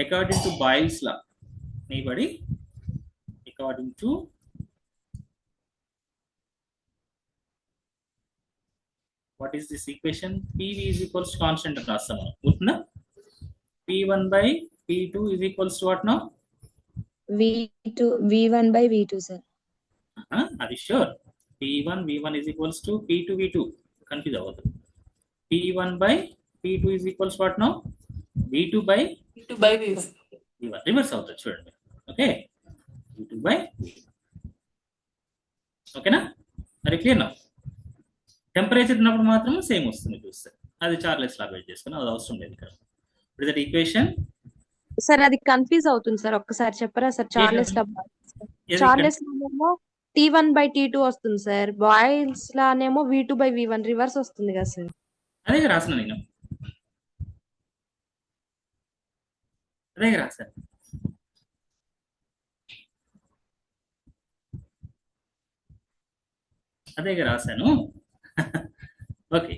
According to boils law, anybody? According to what is this equation? PV is equals to constant అని రాస్తాం మనం, గుర్తుందా? P1 by P2 is equals to what now? V1 by V2, sir. Are you sure? P1 V1 is equals to P2 V2. Confuse అవ్వదు. P1 by P2 is equals to what now? V2 by V1. Reverse అవుతుంది చూడండి. Okay, V2 by V1. ఓకేనా? అది clear నా? Temperature ఉన్నప్పుడు మాత్రం same వస్తుంది చూస్తే, అది చార్లెస్ లా వెయిట్ చేసుకుని అది అవసరం లేదు ఇక్కడ. ఇప్పుడు దట్ ఈక్వేషన్ సార్ అది కన్ఫ్యూజ్ అవుతుంది సార్, ఒక్కసారి చెప్పరా సార్? చార్లెస్ లానేమో T1 by T2 వస్తుంది సార్, బాయిల్స్ లానేమో V2 by V1 రివర్స్ వస్తుంది కదా సార్? అదే రాసిన నేను, అదే రాశాను. అదే రాశాను. Okay,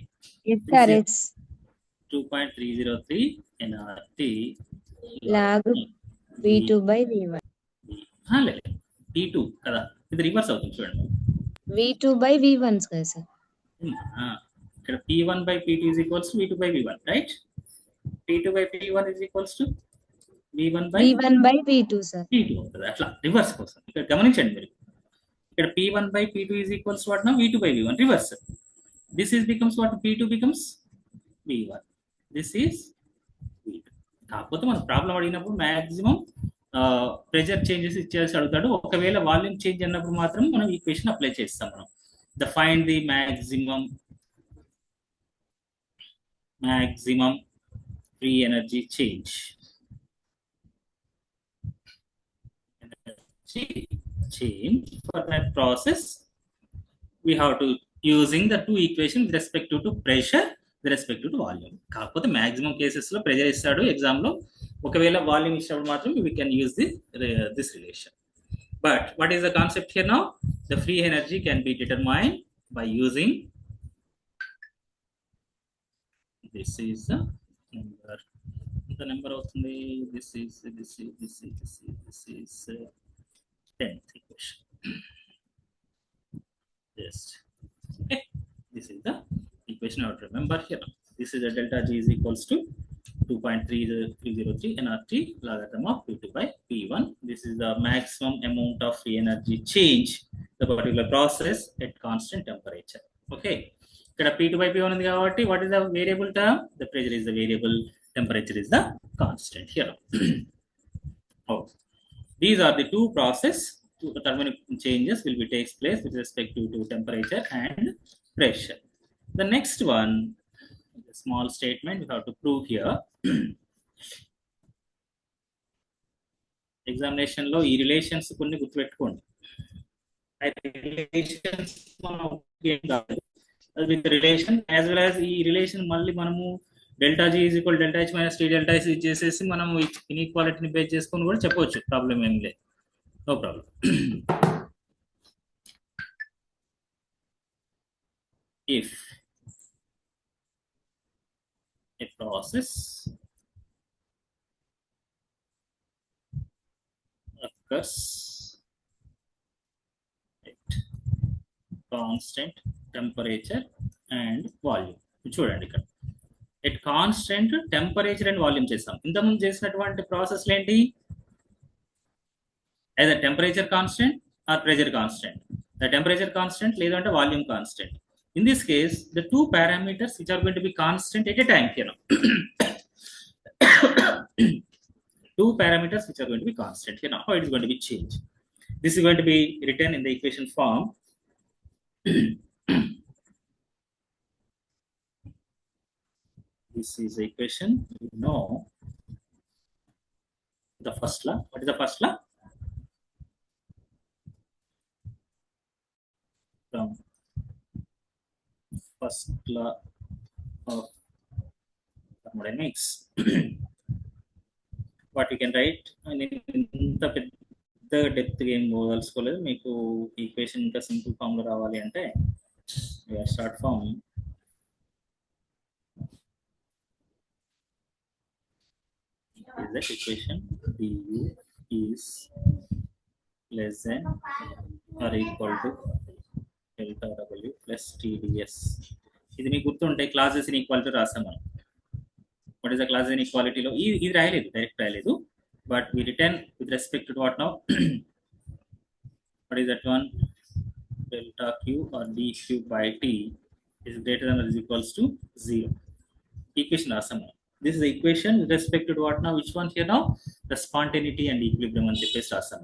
2.303 nRT log V2 by V1. లేదు T2 కదా, ఇది రివర్స్ అవుతుంది చూడండి. V2 by V1 కదా సార్. ఇక్కడ P1 by P2 is equals to V2 by V1, right? P2 by P1 is equals to V1 by P2 sir. P2 అవుతుంది. అట్లా reverse కోసం ఇక్కడ గమనించండి మీరు. ఇక్కడ P1 by P2 is equals to what now? V2 by V1, reverse. This is becomes what? P2 becomes V1. This is V2. కాకపోతే మన problem అడిగినప్పుడు మాక్సిమం ప్రెషర్ చేంజెస్ ఇచ్చేసి అడుగుతాడు. ఒకవేళ వాల్యూమ్ చేంజ్ అన్నప్పుడు మాత్రం మనం ఈక్వేషన్ అప్లై చేస్తాం. మనం the find the maximum free energy change. For that process we have to using the two equations with respect to pressure with respect to volume. కాకపోతే maximum cases లో pressure ఇస్తాడు exam లో. ఒకవేళ volume ఇచ్చినప్పుడు మాత్రం we can use this relation. But what is the concept here now? The free energy can be determined by using this is the number. The number అవుతుంది. This is 10th equation. Just okay. This is the equation I have to remember here. This is the delta G is equals to 2.3303 nRT logarithm of P2 by P1. This is the maximum amount of free energy change the particular process at constant temperature. Okay. ఇక్కడ P2 by P1 ఉంది కాబట్టి what is the variable term? The pressure is the variable, temperature is the constant here. Oh. These are the two process. Two thermodynamic changes will be takes place with respect to temperature and pressure. The next one, a small statement we have to prove here. Examination లో ఈ relations కొన్ని గుర్తుపెట్టుకోండి. Relations with relation as well as ఈ relation మళ్ళీ మనము delta G is equal delta H minus T delta S చేసేసి మనం ఇన్ఈక్వాలిటీని base చేసుకొని కూడా చెప్పవచ్చు. ప్రాబ్లం ఏం లేదు. No problem. If a process occurs at constant temperature and volume. చూడండి ఇక్కడ at constant temperature and volume చేస్తాం. ఇంతకుముందు చేసినటువంటి ప్రాసెస్లు ఏంటి? Either temperature constant or pressure constant. The temperature constant లేదంటే volume constant. In this case, the two parameters which are going to be constant at a time here. Two parameters which are going to be constant here. Now, how it is going to be changed? This is going to be written in the equation form. This is the equation. You know the first law. What is the first law? From first law of thermodynamics. What we can write, ఇంత పెద్ద depth ఏం పోదలుచుకోలేదు. మీకు equation ఇంకా simple form లో రావాలి అంటే start form is that equation du is less than or equal to delta W plus TdS. ఇది మీకు గుర్తుంటే క్లాసెస్ ఇన్ఈక్వాలిటీ రాస్తాం మనం. వాట్ ఇస్ ద క్లాసెస్ ఇన్ఈక్వాలిటీలో ఇది రాయలేదు, డైరెక్ట్ రాయలేదు. But we return with respect to what now, what is that one? Delta Q or dQ by T is greater than or is equals to 0. Equation రాస్తాం మనం. This is the equation with respect to what now? Which one here now? The spontaneity and equilibrium and the rasam.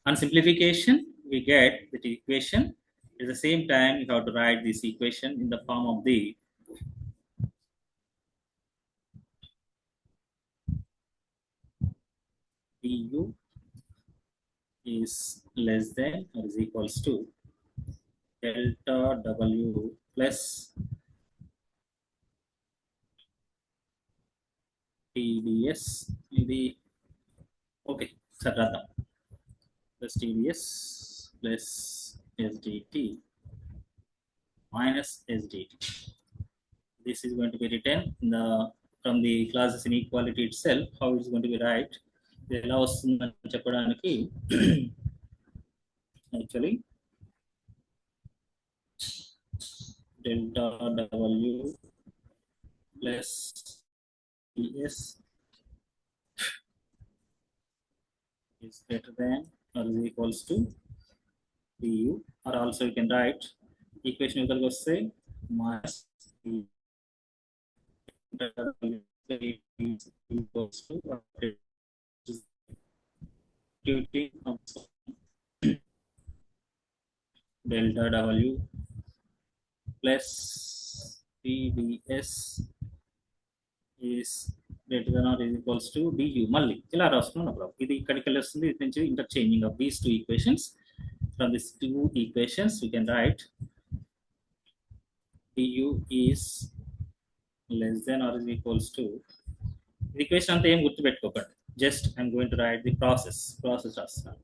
On simplification, we get that equation. At the same time, you have to write this equation in the form of the du is less than or is equals to delta W plus TdS. Okay, Sarada plus TdS plus SDT minus SDT. This is going to be written in from the classes inequality itself. How it is going to be right? The allows actually delta W plus PS is greater than or is equals to du, or also you can write equation equals say minus equals to delta W plus PBS is greater than or is equals to du. మళ్ళీ ఇలా రాస్తున్నాం. ఇది ఇక్కడికి వెళ్ళి వస్తుంది. ఇది నుంచి interchanging of these two equations. From these two equations we can write du is less than or is equals to, the equation అంతా ఏం గుర్తుపెట్టుకోకండి, just I'm going to write the process రాస్తున్నాను,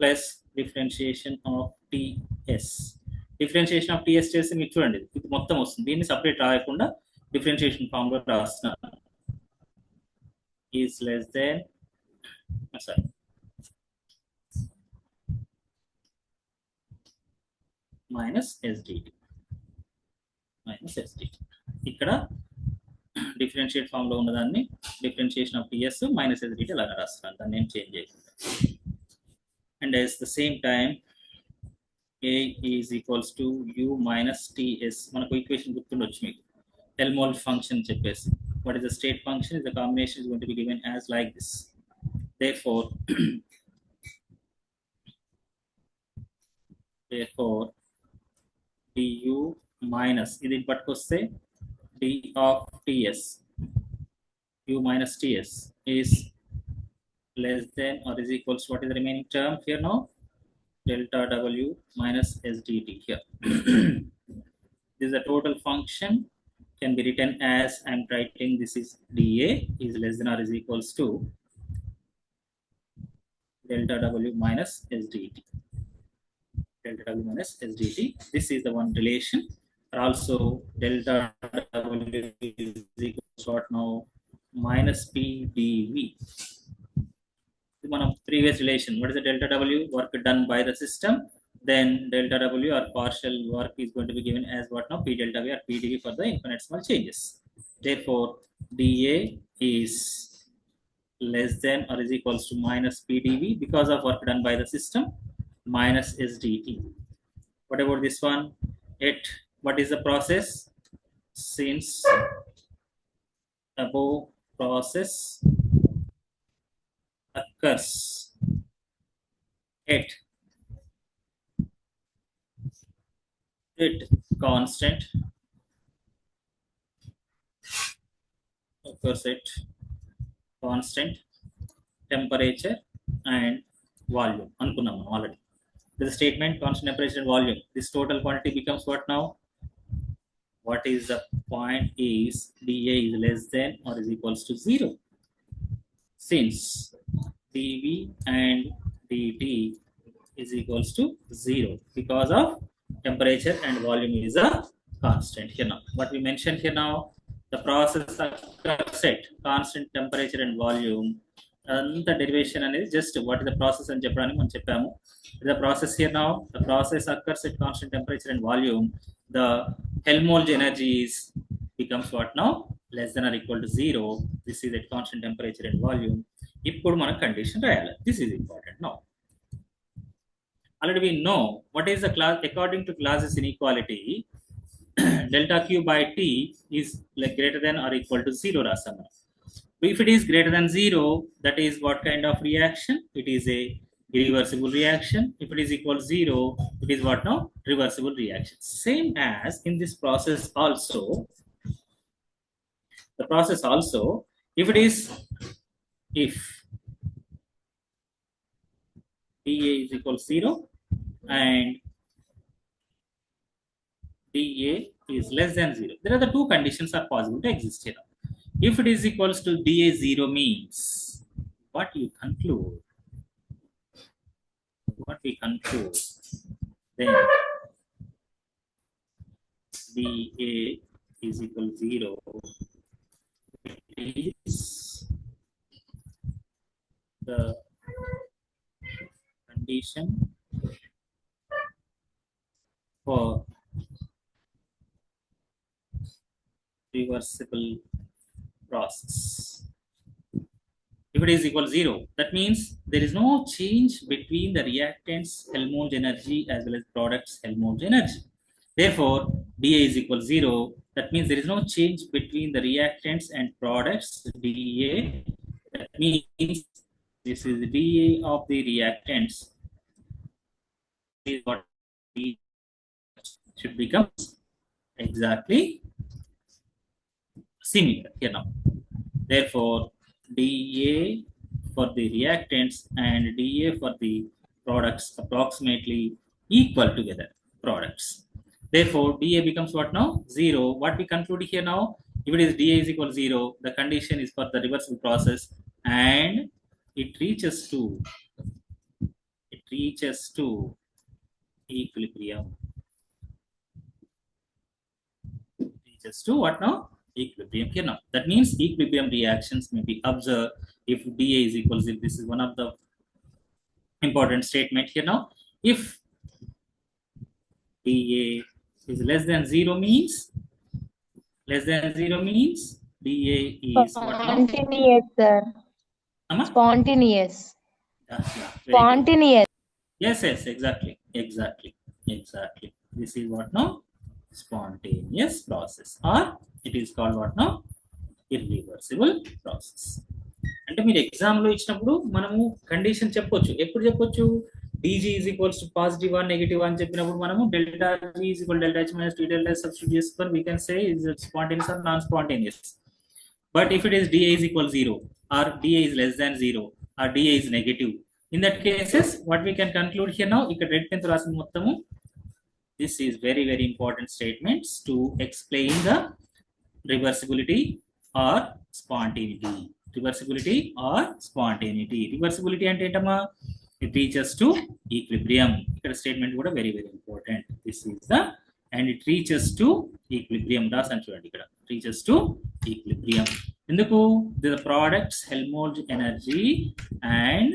plus differentiation of TS. differentiation of TS చేసి మీకు చూడండి ఇది మొత్తం వస్తుంది. దీన్ని సపరేట్ రాయకుండా differentiation ఫామ్ లో రాస్తున్నాను. is less than minus SDT. ఇక్కడ డిఫరెన్షియేట్ ఫామ్ లో ఉన్నదాన్ని differentiation of TS minus SDT అలాగా రాస్తున్నాను, దాన్ని ఏం చేంజ్ చేయకుండా. And as the same time A is equals to U minus TS. మనకు ఈక్వేషన్ గుర్తుండొచ్చు మీకు, హెల్మోల్ట్జ్ ఫంక్షన్ చెప్పేసి. What is the state function? The combination is going to be given as like this. Therefore du minus ఇది పట్టుకొస్తే d of ts, u minus ts is less than or is equals to, what is the remaining term here now? Delta W minus SDT here. This is a total function, can be written as I'm writing this is dA is less than or is equals to delta W minus SDT. Delta W minus SDT. This is the one relation. Also delta W is equals to what now? Minus PdV. One of previous relation. What is the delta W? Work done by the system. Then delta W or partial work is going to be given as what now? P delta V or PdV for the infinitesimal changes. Therefore, dA is less than or is equals to minus PdV because of work done by the system, minus SDT. What about this one? What is the process? Since above process occurs at constant temperature and volume. అనుకున్నాము already. The statement constant temperature and volume. This total quantity becomes what now? What is the point is dA is less than or is equals to 0. Since dV and dt is equals to 0 because of temperature and volume is a constant here now. What we mentioned here now, the process occurs at constant temperature and volume. The derivation and is just what is the process and చెప్పడానికి మనం చెప్పాము. The process here now, the process occurs at constant temperature and volume. The Helmholtz energy is becomes what now? Less than or equal to 0. This is at constant temperature and volume. ఇప్పుడు మనం condition రాయాలి. This is important now. Already we know what is the class according to Clause's inequality. Delta Q by T is like greater than or equal to 0 రాసాము. If it is greater than 0, that is what kind of reaction? It is a irreversible reaction. If it is equal to 0, it is what now? Reversible reaction. Same as in this process also. The process also, if dA is equal to 0 and dA is less than 0, there are the two conditions are possible to exist here. If it is equals to dA 0 means what you conclude? Then dA is equal to 0. It is the condition for reversible process. If it is equal to 0, that means there is no change between the reactants Helmholtz energy as well as products Helmholtz energy. Therefore, dA is equal to 0. That means there is no change between the reactants and products dA. That means this is dA of the reactants is what should become exactly similar here now. Therefore, dA for the reactants and dA for the products approximately equal together products. Therefore, dA becomes what now? 0. What we conclude here now? If it is dA is equal to 0, the condition is for the reversible process and it reaches to equilibrium. Reaches to what now? Equilibrium here now. That means equilibrium reactions may be observed if dA is equal to 0. This is one of the important statement here now. If dA is less than 0 means dA is what now? Spontaneous, sir. Spontaneous. Spontaneous. Yes, exactly. This is what now? Spontaneous process, or it is called what now? Irreversible process. అంటే మీరు exam లో ఇచ్చినప్పుడు మనము condition చెప్పొచ్చు. ఎప్పుడు చెప్పొచ్చు? dg is equals to positive or negative అని చెప్పినప్పుడు మనము delta g is equal to delta h minus d delta s substitute చేసుకొని we can say is it spontaneous or non-spontaneous. But if it is dA is equal to 0 or dA is less than 0 or dA is negative, in that cases what we can conclude here now, ఇక్కడ red pen రాసిన మొత్తము this is very important statements to explain the reversibility or spontaneity. Reversibility అంటే ఏంటమ్మా? It reaches to equilibrium. ఇక్కడ statement కూడా very important. This is the and it reaches to equilibrium. రాసాను చూడండి ఇక్కడ reaches to equilibrium. ఎందుకు? The products Helmholtz energy and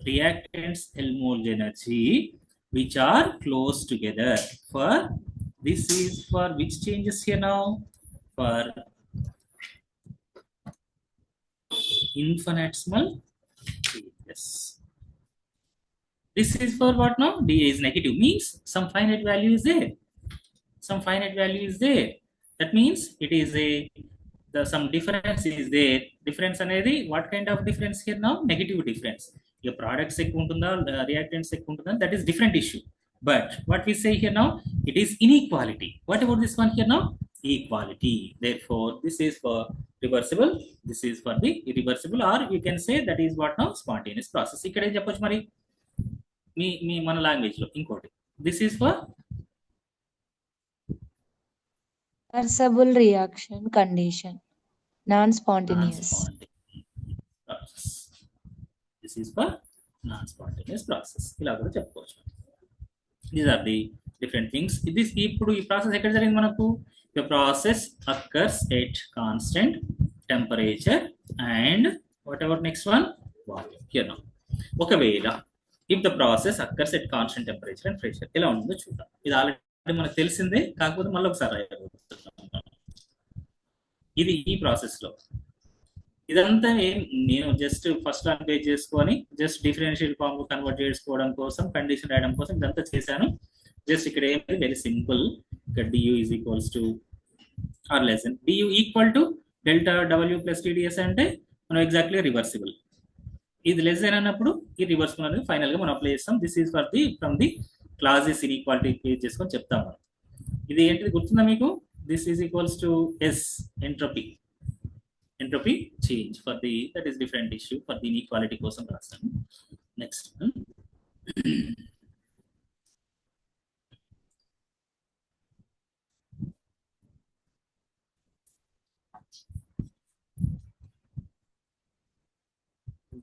reactants Helmholtz energy which are close together for this is for which changes here now? For infinitesimal changes. This is for what now? dA is negative means some finite value is there. That means it is some difference is there. Difference అనేది what kind of difference here now? Negative difference. Your products ఎక్కువ ఉంటుందా, reactants ఎక్కువ ఉంటుందా, that is different issue. But what we say here now, it is inequality. What about this one here now? Equality. Therefore, this is for reversible, this is for the irreversible, or you can say that is what now? Spontaneous process. ఇక్కడ ఏం చెప్పొచ్చు మరి మీ మన language లో ఇంకోటి. This is for reversible reaction condition, non-spontaneous process. This is for non-spontaneous process. ఇలా కూడా చెప్పుకోవచ్చు. These are the different things. This ఇప్పుడు ఈ ప్రాసెస్ ఎక్కడ జరిగింది మనకు? The process occurs at constant temperature and whatever next one? Volume. Here now. ఒకవేళ if the process occurs at constant temperature and pressure, ఎలా ఉంటుందో చూద్దాం. ఇది ఆల్రెడీ మనకు తెలిసిందే, కాకపోతే మళ్ళీ ఒకసారి రాయబోతున్నాం. ఇది ఈ ప్రాసెస్ లో ఇదంతా నేను జస్ట్ ఫస్ట్ లాంగ్వేజ్ చేసుకొని జస్ట్ డిఫరెన్షియల్ ఫార్మ్ కన్వర్ట్ చేసుకోవడం కోసం, కండిషన్ రాయడం కోసం ఇదంతా చేశాను. జస్ట్ ఇక్కడ ఏమైంది వెరీ సింపుల్. ఇక్కడ du is equals to or less than du equal to delta w plus tds అంటే మనం ఎగ్జాక్ట్లీ రివర్సిబుల్. ఇది లెస్ దెన్ అన్నప్పుడు ఈ రివర్సిబుల్ అనేది ఫైనల్ గా మనం అప్లై చేస్తాం. This is for the from the classes inequality create చేసుకొని చెప్తాం మనం. ఇది ఏంటిది గుర్తుందా మీకు? This is equals to S entropy change for the that is different issue for the inequality కోసం రాస్తాను. Next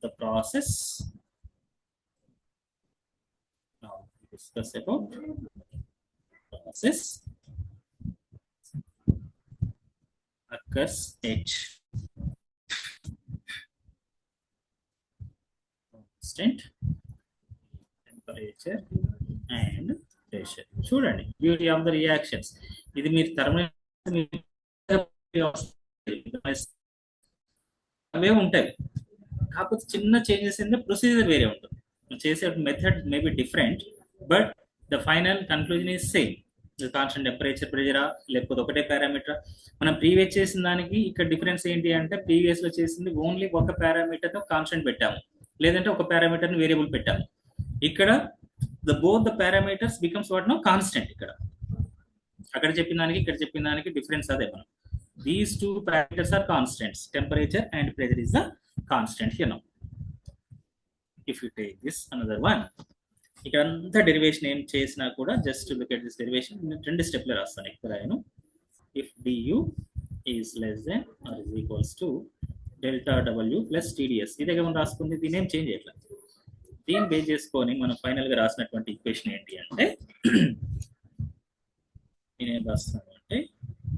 the process. Now discuss about process occurs at constant temperature and pressure. చూడండి బ్యూటీ ఆఫ్ ద రియాక్షన్స్. ఇది మీరు thermal అవే ఉంటాయి, కాకపోతే చిన్న changes in the procedure వేరే ఉంటుంది. చేసే method may be different, but the final conclusion is same. Constant temperature, ప్రెజరా, లేకపోతే ఒకటే పారామీటర్. మనం ప్రీవియస్ చేసిన దానికి ఇక్కడ డిఫరెన్స్ ఏంటి అంటే, ప్రీవియస్ లో చేసింది ఓన్లీ ఒక పారామీటర్ తో కాన్స్టెంట్ పెట్టాము, లేదంటే ఒక పారామీటర్ వేరియబుల్ పెట్టాము. ఇక్కడ both the parameters becomes what now constant. ఇక్కడ అక్కడ చెప్పిన దానికి ఇక్కడ చెప్పిన దానికి డిఫరెన్స్ అదే. మనం these two parameters are constants, temperature and pressure is the constant here now. If you take this another one, ఇక్కడ అంతా డెరివేషన్ ఏం చేసినా కూడా just look at this derivation. రెండు స్టెప్లు రాస్తాను ఇక్కడ. నేను if du is less than or is equals to delta w plus tds, ఇదే మనం రాసుకుంది, దీని ఏం చేంజ్ చేయట్లేదు. దీన్ని బేస్ చేసుకొని మనం ఫైనల్ గా రాసినటువంటి ఈక్వేషన్ ఏంటి అంటే, నేనేం రాస్తున్నాను అంటే,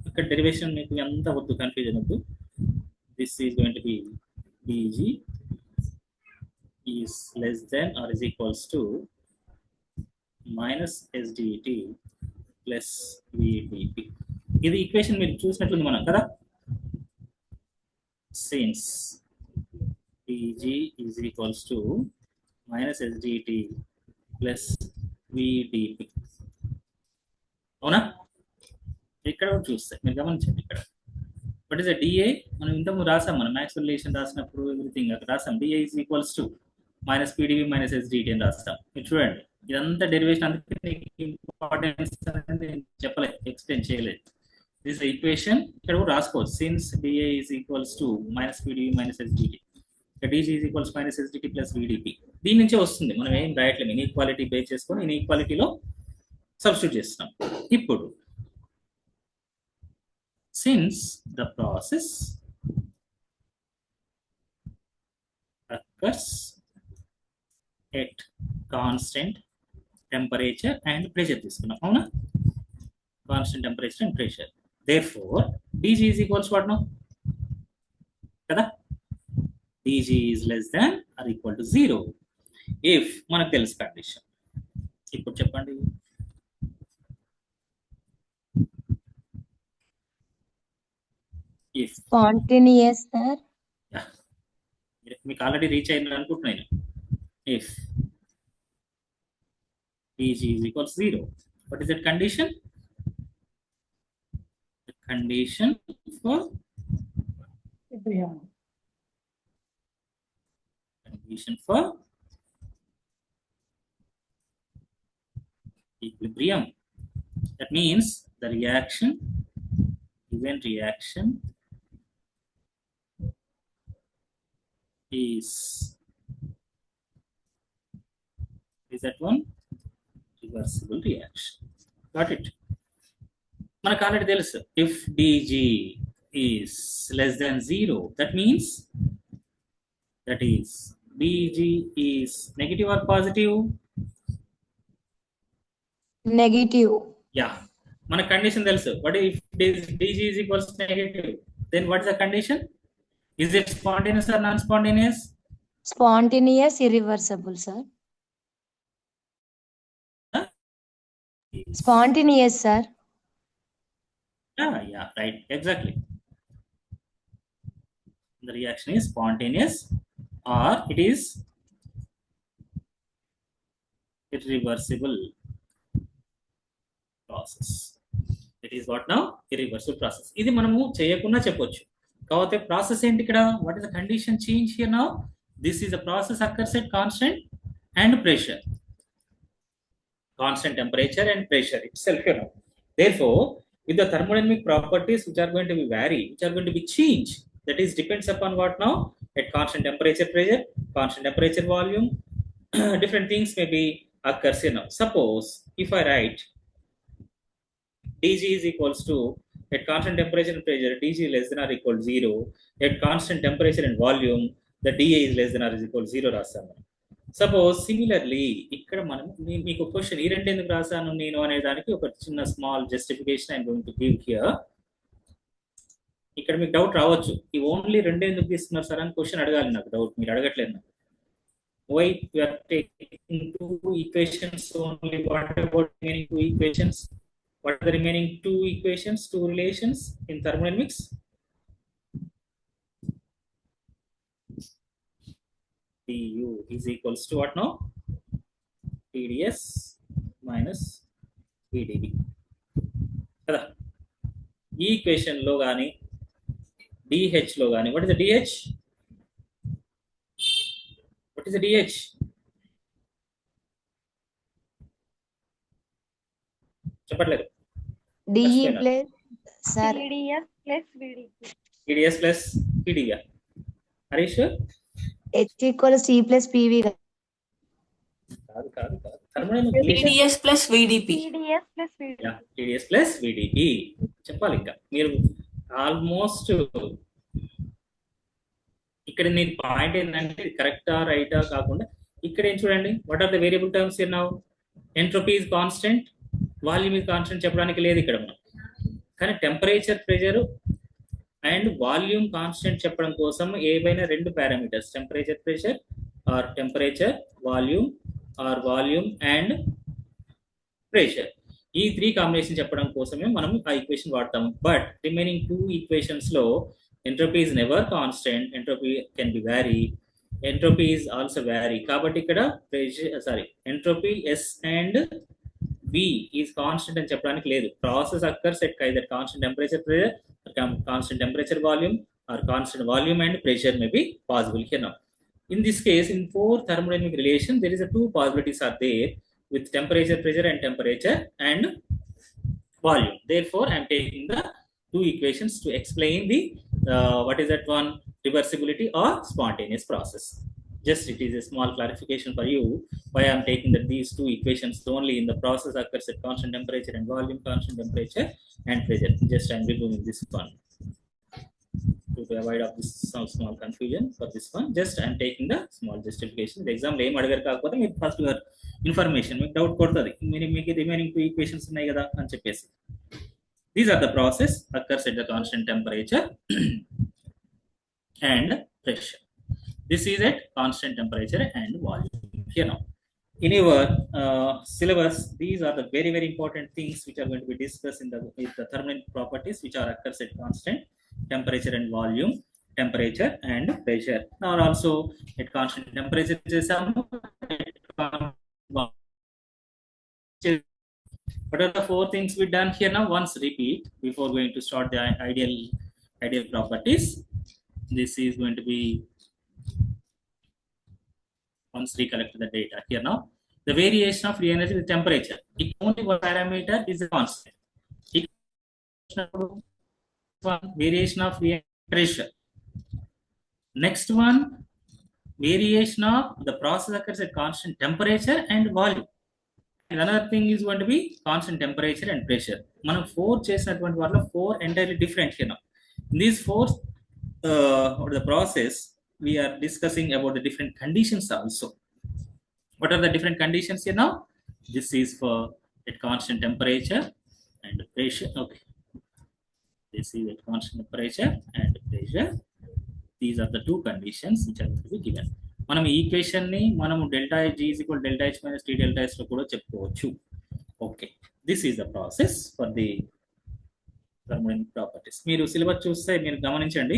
ఇక్కడ డెరివేషన్ మీకు ఎంత వద్దు, కన్ఫ్యూజన్ వద్దు. This is going to B dg is less than or is equals to minus sdt plus vdp. ఇది ఈక్వేషన్ మీరు చూసినట్లుంది మనం కదా. since dg is equals to minus sdt plus vdp, అవునా? ఇక్కడ చూస్తే మీరు గమనించండి, ఇక్కడ బట్ ఇస్ డిఏ మనం ఇంతకు రాసాం, మనం మ్యాక్స్వెల్ రిలేషన్ రాసినప్పుడు ఎవ్రీథింగ్ అక్కడ రాసాం. D A is equals to minus P d V minus S d T అని రాస్తాం. మీరు చూడండి, ఇదంతా డెరివేషన్, అందుకే ఇంపార్టెన్స్ అనేది చెప్పలేదు, ఎక్స్ప్లెయిన్ చేయలేదు. దిస్ ఈక్వేషన్ ఇక్కడ కూడా రాసుకోవచ్చు. Since d A is equals to minus P d V minus S d T, dg is equals minus sdt plus vdp. దీని నుంచే వస్తుంది, మనం ఏం రాయట్లేము. ఇన్ఈక్వాలిటీ బేస్ చేసుకొని ఇన్ఈక్వాలిటీలో సబ్స్టిట్యూట్ చేస్తున్నాం. ఇప్పుడు since the process occurs at constant temperature and pressure తీసుకున్నాం, అవునా? constant temperature and pressure, therefore dg is equals what now కదా. dg is less than or equal to 0 if మనకు తెలుసు కండిషన్. ఇప్పుడు చెప్పండి, if Spontaneous, sir. మీకు already reach అయిందని అనుకుంటున్నాను. if dg is equals 0, what is that condition? The condition for equilibrium. That means the reaction, given reaction is that one reversible reaction. Got it? మనకు already తెలుసు, if dg is less than 0, that means that is dg is negative or positive? Negative. Yeah, మన condition తెలుసు. What if dg is equals to negative? Then what is the condition? Is it spontaneous or non-spontaneous? Spontaneous, irreversible, sir. Huh? Spontaneous, sir. Yeah, right, exactly. The reaction is spontaneous or it is irreversible process. It is what now? Irreversible process. ఇది మనము చేయకుండా చెప్పొచ్చు. కాకపోతే process ఏంటి ఇక్కడ? What is the condition change here now? This is the process occurs at constant and pressure, constant temperature and pressure itself here now. Therefore, with the thermodynamic properties which are going to be vary, which are going to be changed, that is depends upon what now? At constant temperature, pressure, constant temperature, volume, different things may be occurs here now. Suppose if I write dg is equals to, at constant temperature and pressure, dg less than or equal to 0, at constant temperature and volume, the dA is less than or is equal to 0 రాస్తాము. Suppose similarly ఇక్కడ మనం మీకు question, ఈ రెండు ఎందుకు రాసాను నేను అనే దానికి ఒక చిన్న small justification I'm going to give here. ఇక్కడ మీకు డౌట్ రావచ్చు, ఈ ఓన్లీ రెండు ఎందుకు తీసుకున్నారు సార్ అని క్వశ్చన్ అడగాలి నాకు. డౌట్ మీరు అడగట్లేదు నాకు. Why you are taking two equations only? What about remaining two equations? What are the remaining two equations, two relations in thermodynamics? du is equals to what now? TdS minus VdB కదా. ఈ equation లో కానీ DH లో కానీ what is the DH? What is the DH? చెప్పట్లేదు. DE plus sir TDS plus VDP. TdS plus PDB. Are you sure? H equals T plus PV. కాదు కాదు కాదు. Thermodynamics TDS plus VDP. TDS plus VDP. yeah, TdS plus VdP చెప్పాలి. ఇంకా మీరు almost ఇక్కడ నేను point ఏంటంటే కరెక్టా రైటా కాకుండా ఇక్కడ ఏం చూడండి, what are the variable terms here now? Entropy is constant, volume is constant చెప్పడానికి లేదు ఇక్కడ మనం. కానీ temperature, pressure and volume constant చెప్పడం కోసం ఏవైనా రెండు parameters, temperature pressure or temperature volume or volume and pressure, ఈ త్రీ కాంబినేషన్ చెప్పడం కోసమే మనం ఆ ఈక్వేషన్ వాడతాం. బట్ రిమైనింగ్ టూ ఈక్వేషన్స్ లో entropy is never constant, entropy can be vary, entropy is also vary. కాబట్టి ఇక్కడ pressure entropy S and V is constant అని చెప్పడానికి లేదు. Process occurs at either constant temperature pressure, constant temperature volume, or constant volume and pressure may be possible here now. In this case, in four thermodynamic relation, there is a two possibilities are there with temperature pressure and temperature and volume. Therefore, I am taking the two equations to explain the what is that one, reversibility or spontaneous process. Just it is a small clarification for you why I am taking that these two equations only in the process occurs at constant temperature and volume, constant temperature and pressure. Just I am removing this one to avoid of this some small confusion for this one. Just I am taking the small justification. The exam lo em adigaru kaakapothe meer first your information meeku doubt kodtadi meeku remaining two equations unnai kada ani cheppesi. These are the process occurs at the constant temperature and pressure. This is at constant temperature and volume. Here now, in your syllabus, these are the very very important things which are going to be discussed in the thermodynamic properties which are occurs at constant temperature and volume, temperature and pressure. Now also at constant temperature, what are the four things we done here now? Once repeat before going to start the ideal properties. This is going to be once recollect the data here now. The variation of free energy with temperature. If only one parameter is a constant. One variation of free pressure. Next one, variation of the process occurs at constant temperature and volume. And another thing is going to be constant temperature and pressure. Manam four chesinatuvanti vaatlo four entirely different here now. In these four the process we are discussing about the different conditions also. What are the different conditions here now? This is for at constant temperature and pressure. Okay, this is at constant temperature and pressure. These are the two conditions which are going to be given. మనం ఈ equation ని మనము delta G is equal delta H minus T delta S లో కూడా చెప్పుకోవచ్చు. Okay, this is the process for the thermodynamic properties. మీరు syllabus చూస్తే మీరు గమనించండి,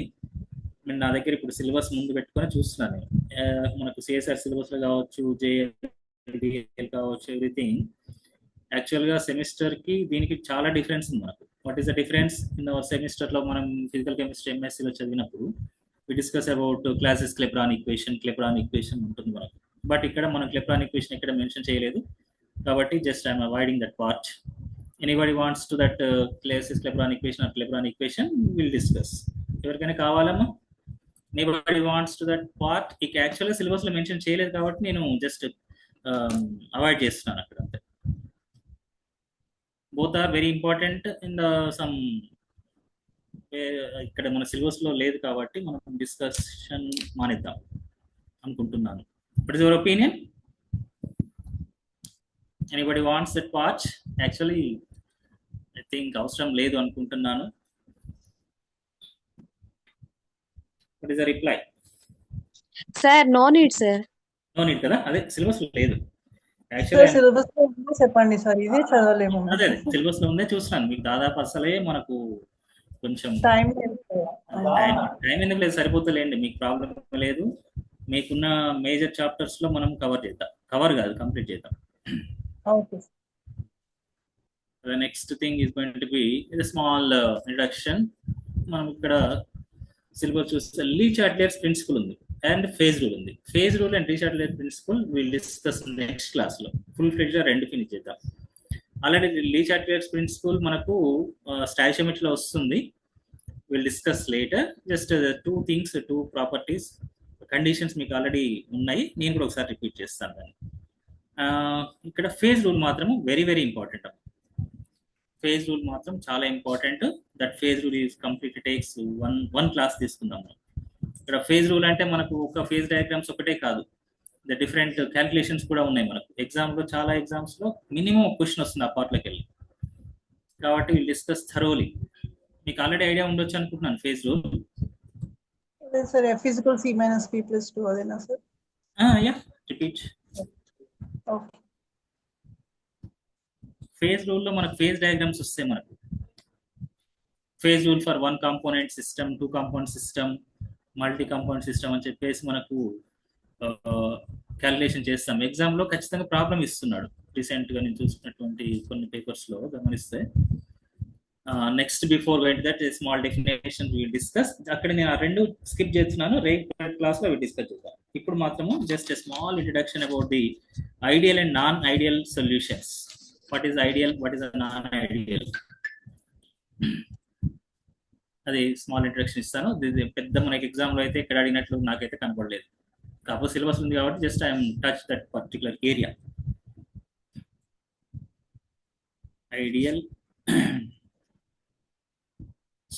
నేను నా దగ్గర ఇప్పుడు సిలబస్ ముందు పెట్టుకొని చూస్తున్నాను. మనకు సిఎస్ఆర్ సిలబస్ లో కావచ్చు, జేఎల్ కావచ్చు, ఎవ్రీథింగ్ యాక్చువల్గా సెమిస్టర్ కి దీనికి చాలా డిఫరెన్స్ ఉంది మనకు. What is the difference? In our semester లో మనం ఫిజికల్ కెమిస్ట్రీ ఎంఎస్సీలో చదివినప్పుడు we discuss about Clausius Clapeyron equation ఉంటుంది మనకు. బట్ ఇక్కడ మనం క్లెబ్రాన్ ఈక్వేషన్ ఇక్కడ మెన్షన్ చేయలేదు కాబట్టి just I'm avoiding that part. Anybody wants to that Clausius Clapeyron equation will discuss. ఎవరికైనా కావాలమ్మా? Anybody wants to that part? ఇక యాక్చువల్గా సిలబస్ లో మెన్షన్ చేయలేదు కాబట్టి నేను జస్ట్ అవాయిడ్ చేస్తున్నాను అక్కడ అంతే. Both are very important in the sum. ఇక్కడ మన సిలబస్ లో లేదు కాబట్టి మనం డిస్కషన్ మానేద్దాం అనుకుంటున్నాను. What is your opinion? Anybody wants that part? Actually I think అవసరం లేదు అనుకుంటున్నాను. What is the reply? Sir, no need, sir. No need కదా, అదే సిలబస్ లో లేదు. యాక్చువల్లీ సిలబస్ లో ఉందో చెప్పండి సార్, ఇదే చదవలేము. అదే సిలబస్ లో ఉందే చూస్తున్నాను. మీకు దాదాపు అసలే మనకు కొంచెం టైం ఎందుకు లేదు, సరిపోతలేండి, మీకు ప్రాబ్లం లేదు. మీకున్న మేజర్ చాప్టర్స్ లో మనం కవర్ చేద్దాం, కవర్ కాదు కంప్లీట్ చేద్దాం. Okay. The next thing is going to be a small introduction. మనం ఇక్కడ సిలబస్ చూస్తే లీ చాట్లెట్స్ ప్రిన్సిపల్ ఉంది అండ్ ఫేజ్ రూల్ ఉంది. Phase rule and Le Chatelier principle will discuss next class లో. Full fledge రెండు finish చేద్దాం. Already Le Chatelier's principle మనకు stoichiometry లో వస్తుంది. Will discuss later. Just two things, two properties, conditions మీకు already ఉన్నాయి. నేను కూడా ఒకసారి రిపీట్ చేస్తాను దాన్ని. ఇక్కడ ఫేజ్ రూల్ మాత్రం very very important. Phase rule మాత్రం చాలా important. That phase rule is complete takes one class తీసుకుందాం. ఇక్కడ ఫేజ్ రూల్ అంటే మనకు ఒక ఫేజ్ డయాగ్రామ్స్ ఒకటే కాదు, ద డిఫరెంట్ క్యాల్కులేషన్స్ కూడా ఉన్నాయి మనకు. ఎగ్జామ్లో చాలా ఎగ్జామ్స్లో మినిమం ఒక క్వశ్చన్ వస్తుంది ఆ పార్ట్లోకి వెళ్ళి. కాబట్టి విల్ డిస్కస్ థరోలీ. మీకు ఆల్రెడీ ఐడియా ఉండొచ్చు అనుకుంటున్నాను phase rule. Sir F is equal C minus P plus 2 అదేనా sir? Yeah, repeat. Okay. Phase రూల్లో మనకు ఫేజ్ డయాగ్రామ్స్ వస్తాయి. మనకు phase rule for 1 component system, 2 component system, multi component system అని చెప్పేసి మనకు క్యాలిక్యులేషన్ చేస్తాం. ఎగ్జామ్లో ఖచ్చితంగా ప్రాబ్లం ఇస్తున్నాడు. రీసెంట్గా నేను చూసినటువంటి కొన్ని పేపర్స్లో గమనిస్తే. Next before going to that small definition will discuss. అక్కడ నేను ఆ రెండు స్కిప్ చేస్తున్నాను, రేపు క్లాస్లో అవి డిస్కస్ చేద్దాం. ఇప్పుడు మాత్రము just a small introduction about the ideal and non ideal solutions. What is ideal, what is non ideal, అది స్మాల్ ఇంట్రడక్షన్ ఇస్తాను. పెద్ద మనకి ఎగ్జామ్లో అయితే ఇక్కడ అడిగినట్లు నాకైతే కనపడలేదు. కాకపోతే సిలబస్ ఉంది కాబట్టి just I'm touch that particular area. Ideal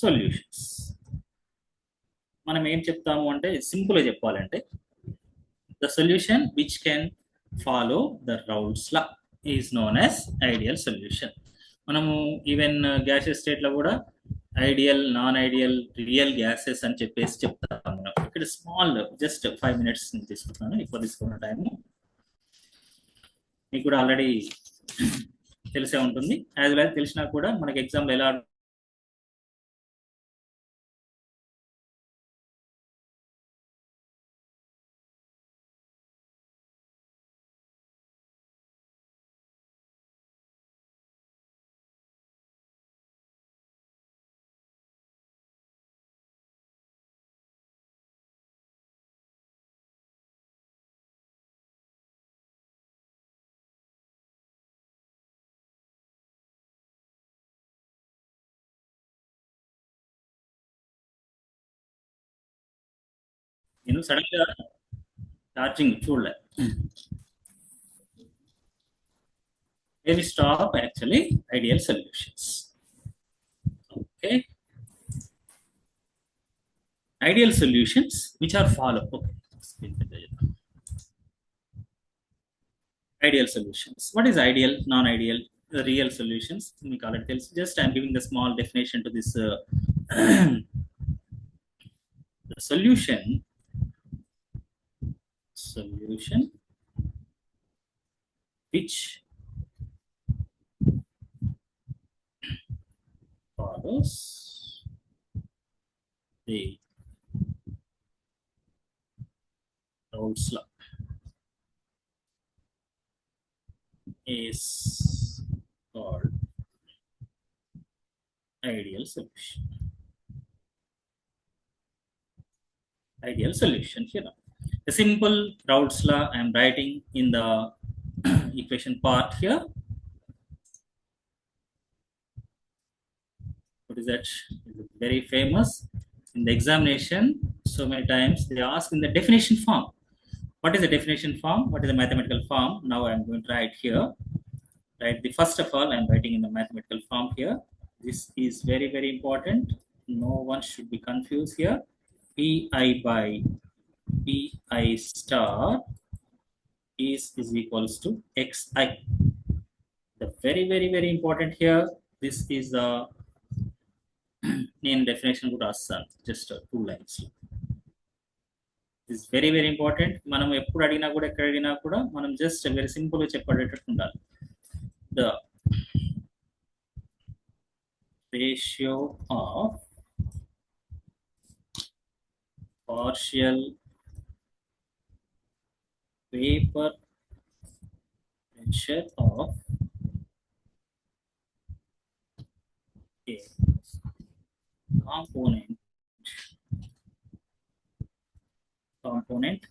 solutions మనం ఏం చెప్తాము అంటే, సింపుల్గా చెప్పాలంటే, the solution which can follow the Raoult's law is known as ideal solution. మనము ఈవెన్ గ్యాసెస్ స్టేట్లో కూడా ideal, non ideal, real gases అని చెప్పేసి చెప్తాము. మనం ఇక్కడ స్మాల్ జస్ట్ 5 minutes తీసుకుంటున్నాను ఇప్పుడు తీసుకున్న టైము. మీకు కూడా ఆల్రెడీ తెలిసే ఉంటుంది. యాజ్ వెల్ తెలిసినా కూడా మనకి ఎగ్జామ్లో ఎలా నేను సడన్ గా ఛార్జింగ్ చూడలే. We stop actually ideal solutions. Okay, ideal solutions which are follow. Okay, ideal solutions. What is ideal, non-ideal, the real solutions? We call it. Just I'm giving the small definition to this. The solution which follows the Raoult's law is called ideal solution. Ideal solution here. A simple Raoult's law I am writing in the equation part here. What is that? It's very famous in the examination. So many times they ask in the definition form. What is the definition form? What is the mathematical form? Now I am going to write here. Right. The first of all, I am writing in the mathematical form here. This is very very important. No one should be confused here. Pi by Pi star is equals to xi. The very very very important here. This is the name definition good assan. Just 2 lines. This is very very important. మనం ఎప్పుడు అడిగినా కూడా ఎక్కడ అడిగినా కూడా మనం just very simple గా చెప్పేటట్టు ఉండాలి. The ratio of partial vapor pressure of a component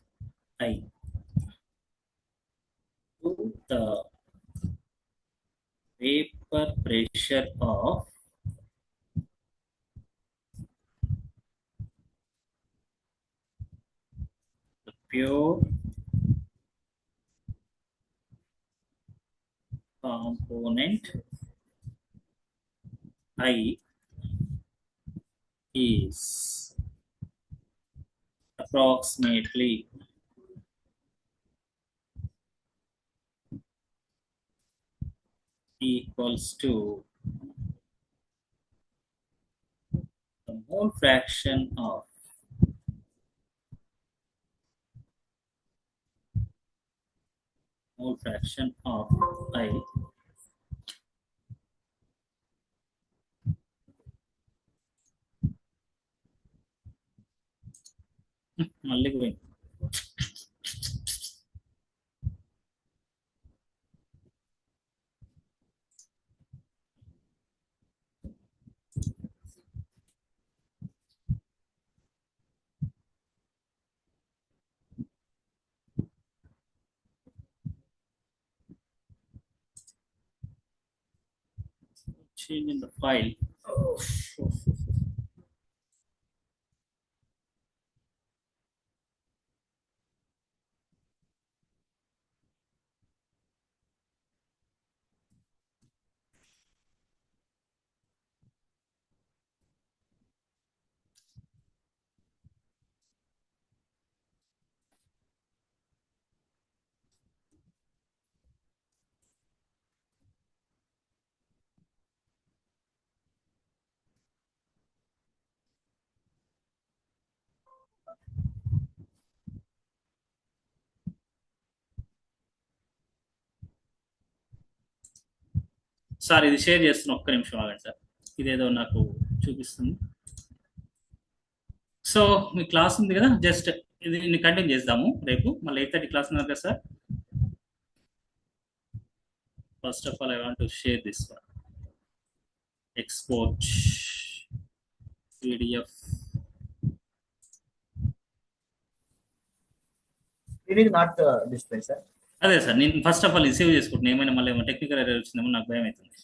I to the vapor pressure of the pure component I is approximately equals to the mole fraction of I మళ్ళీ పోయింది. Change in the file. Sir ఇది share చేస్తున్న ఒక్క నిమిషం ఆగండి sir, ఇదేదో నాకు చూపిస్తుంది. సో మీ క్లాస్ ఉంది కదా, జస్ట్ ఇది కంటిన్యూ చేద్దాము రేపు. మళ్ళీ 8:30 క్లాస్ ఉన్నారు కదా sir. First of all I want to share this one. Export PDF. It is not display, sir. అదే సార్, నేను ఫస్ట్ ఆఫ్ ఆల్ ఇది సేవ్ చేసుకుంటున్నాను. ఏమైనా మళ్ళీ టెక్నికల్ ఎర్రర్ వచ్చిందేమో నాకు భయం అవుతుంది.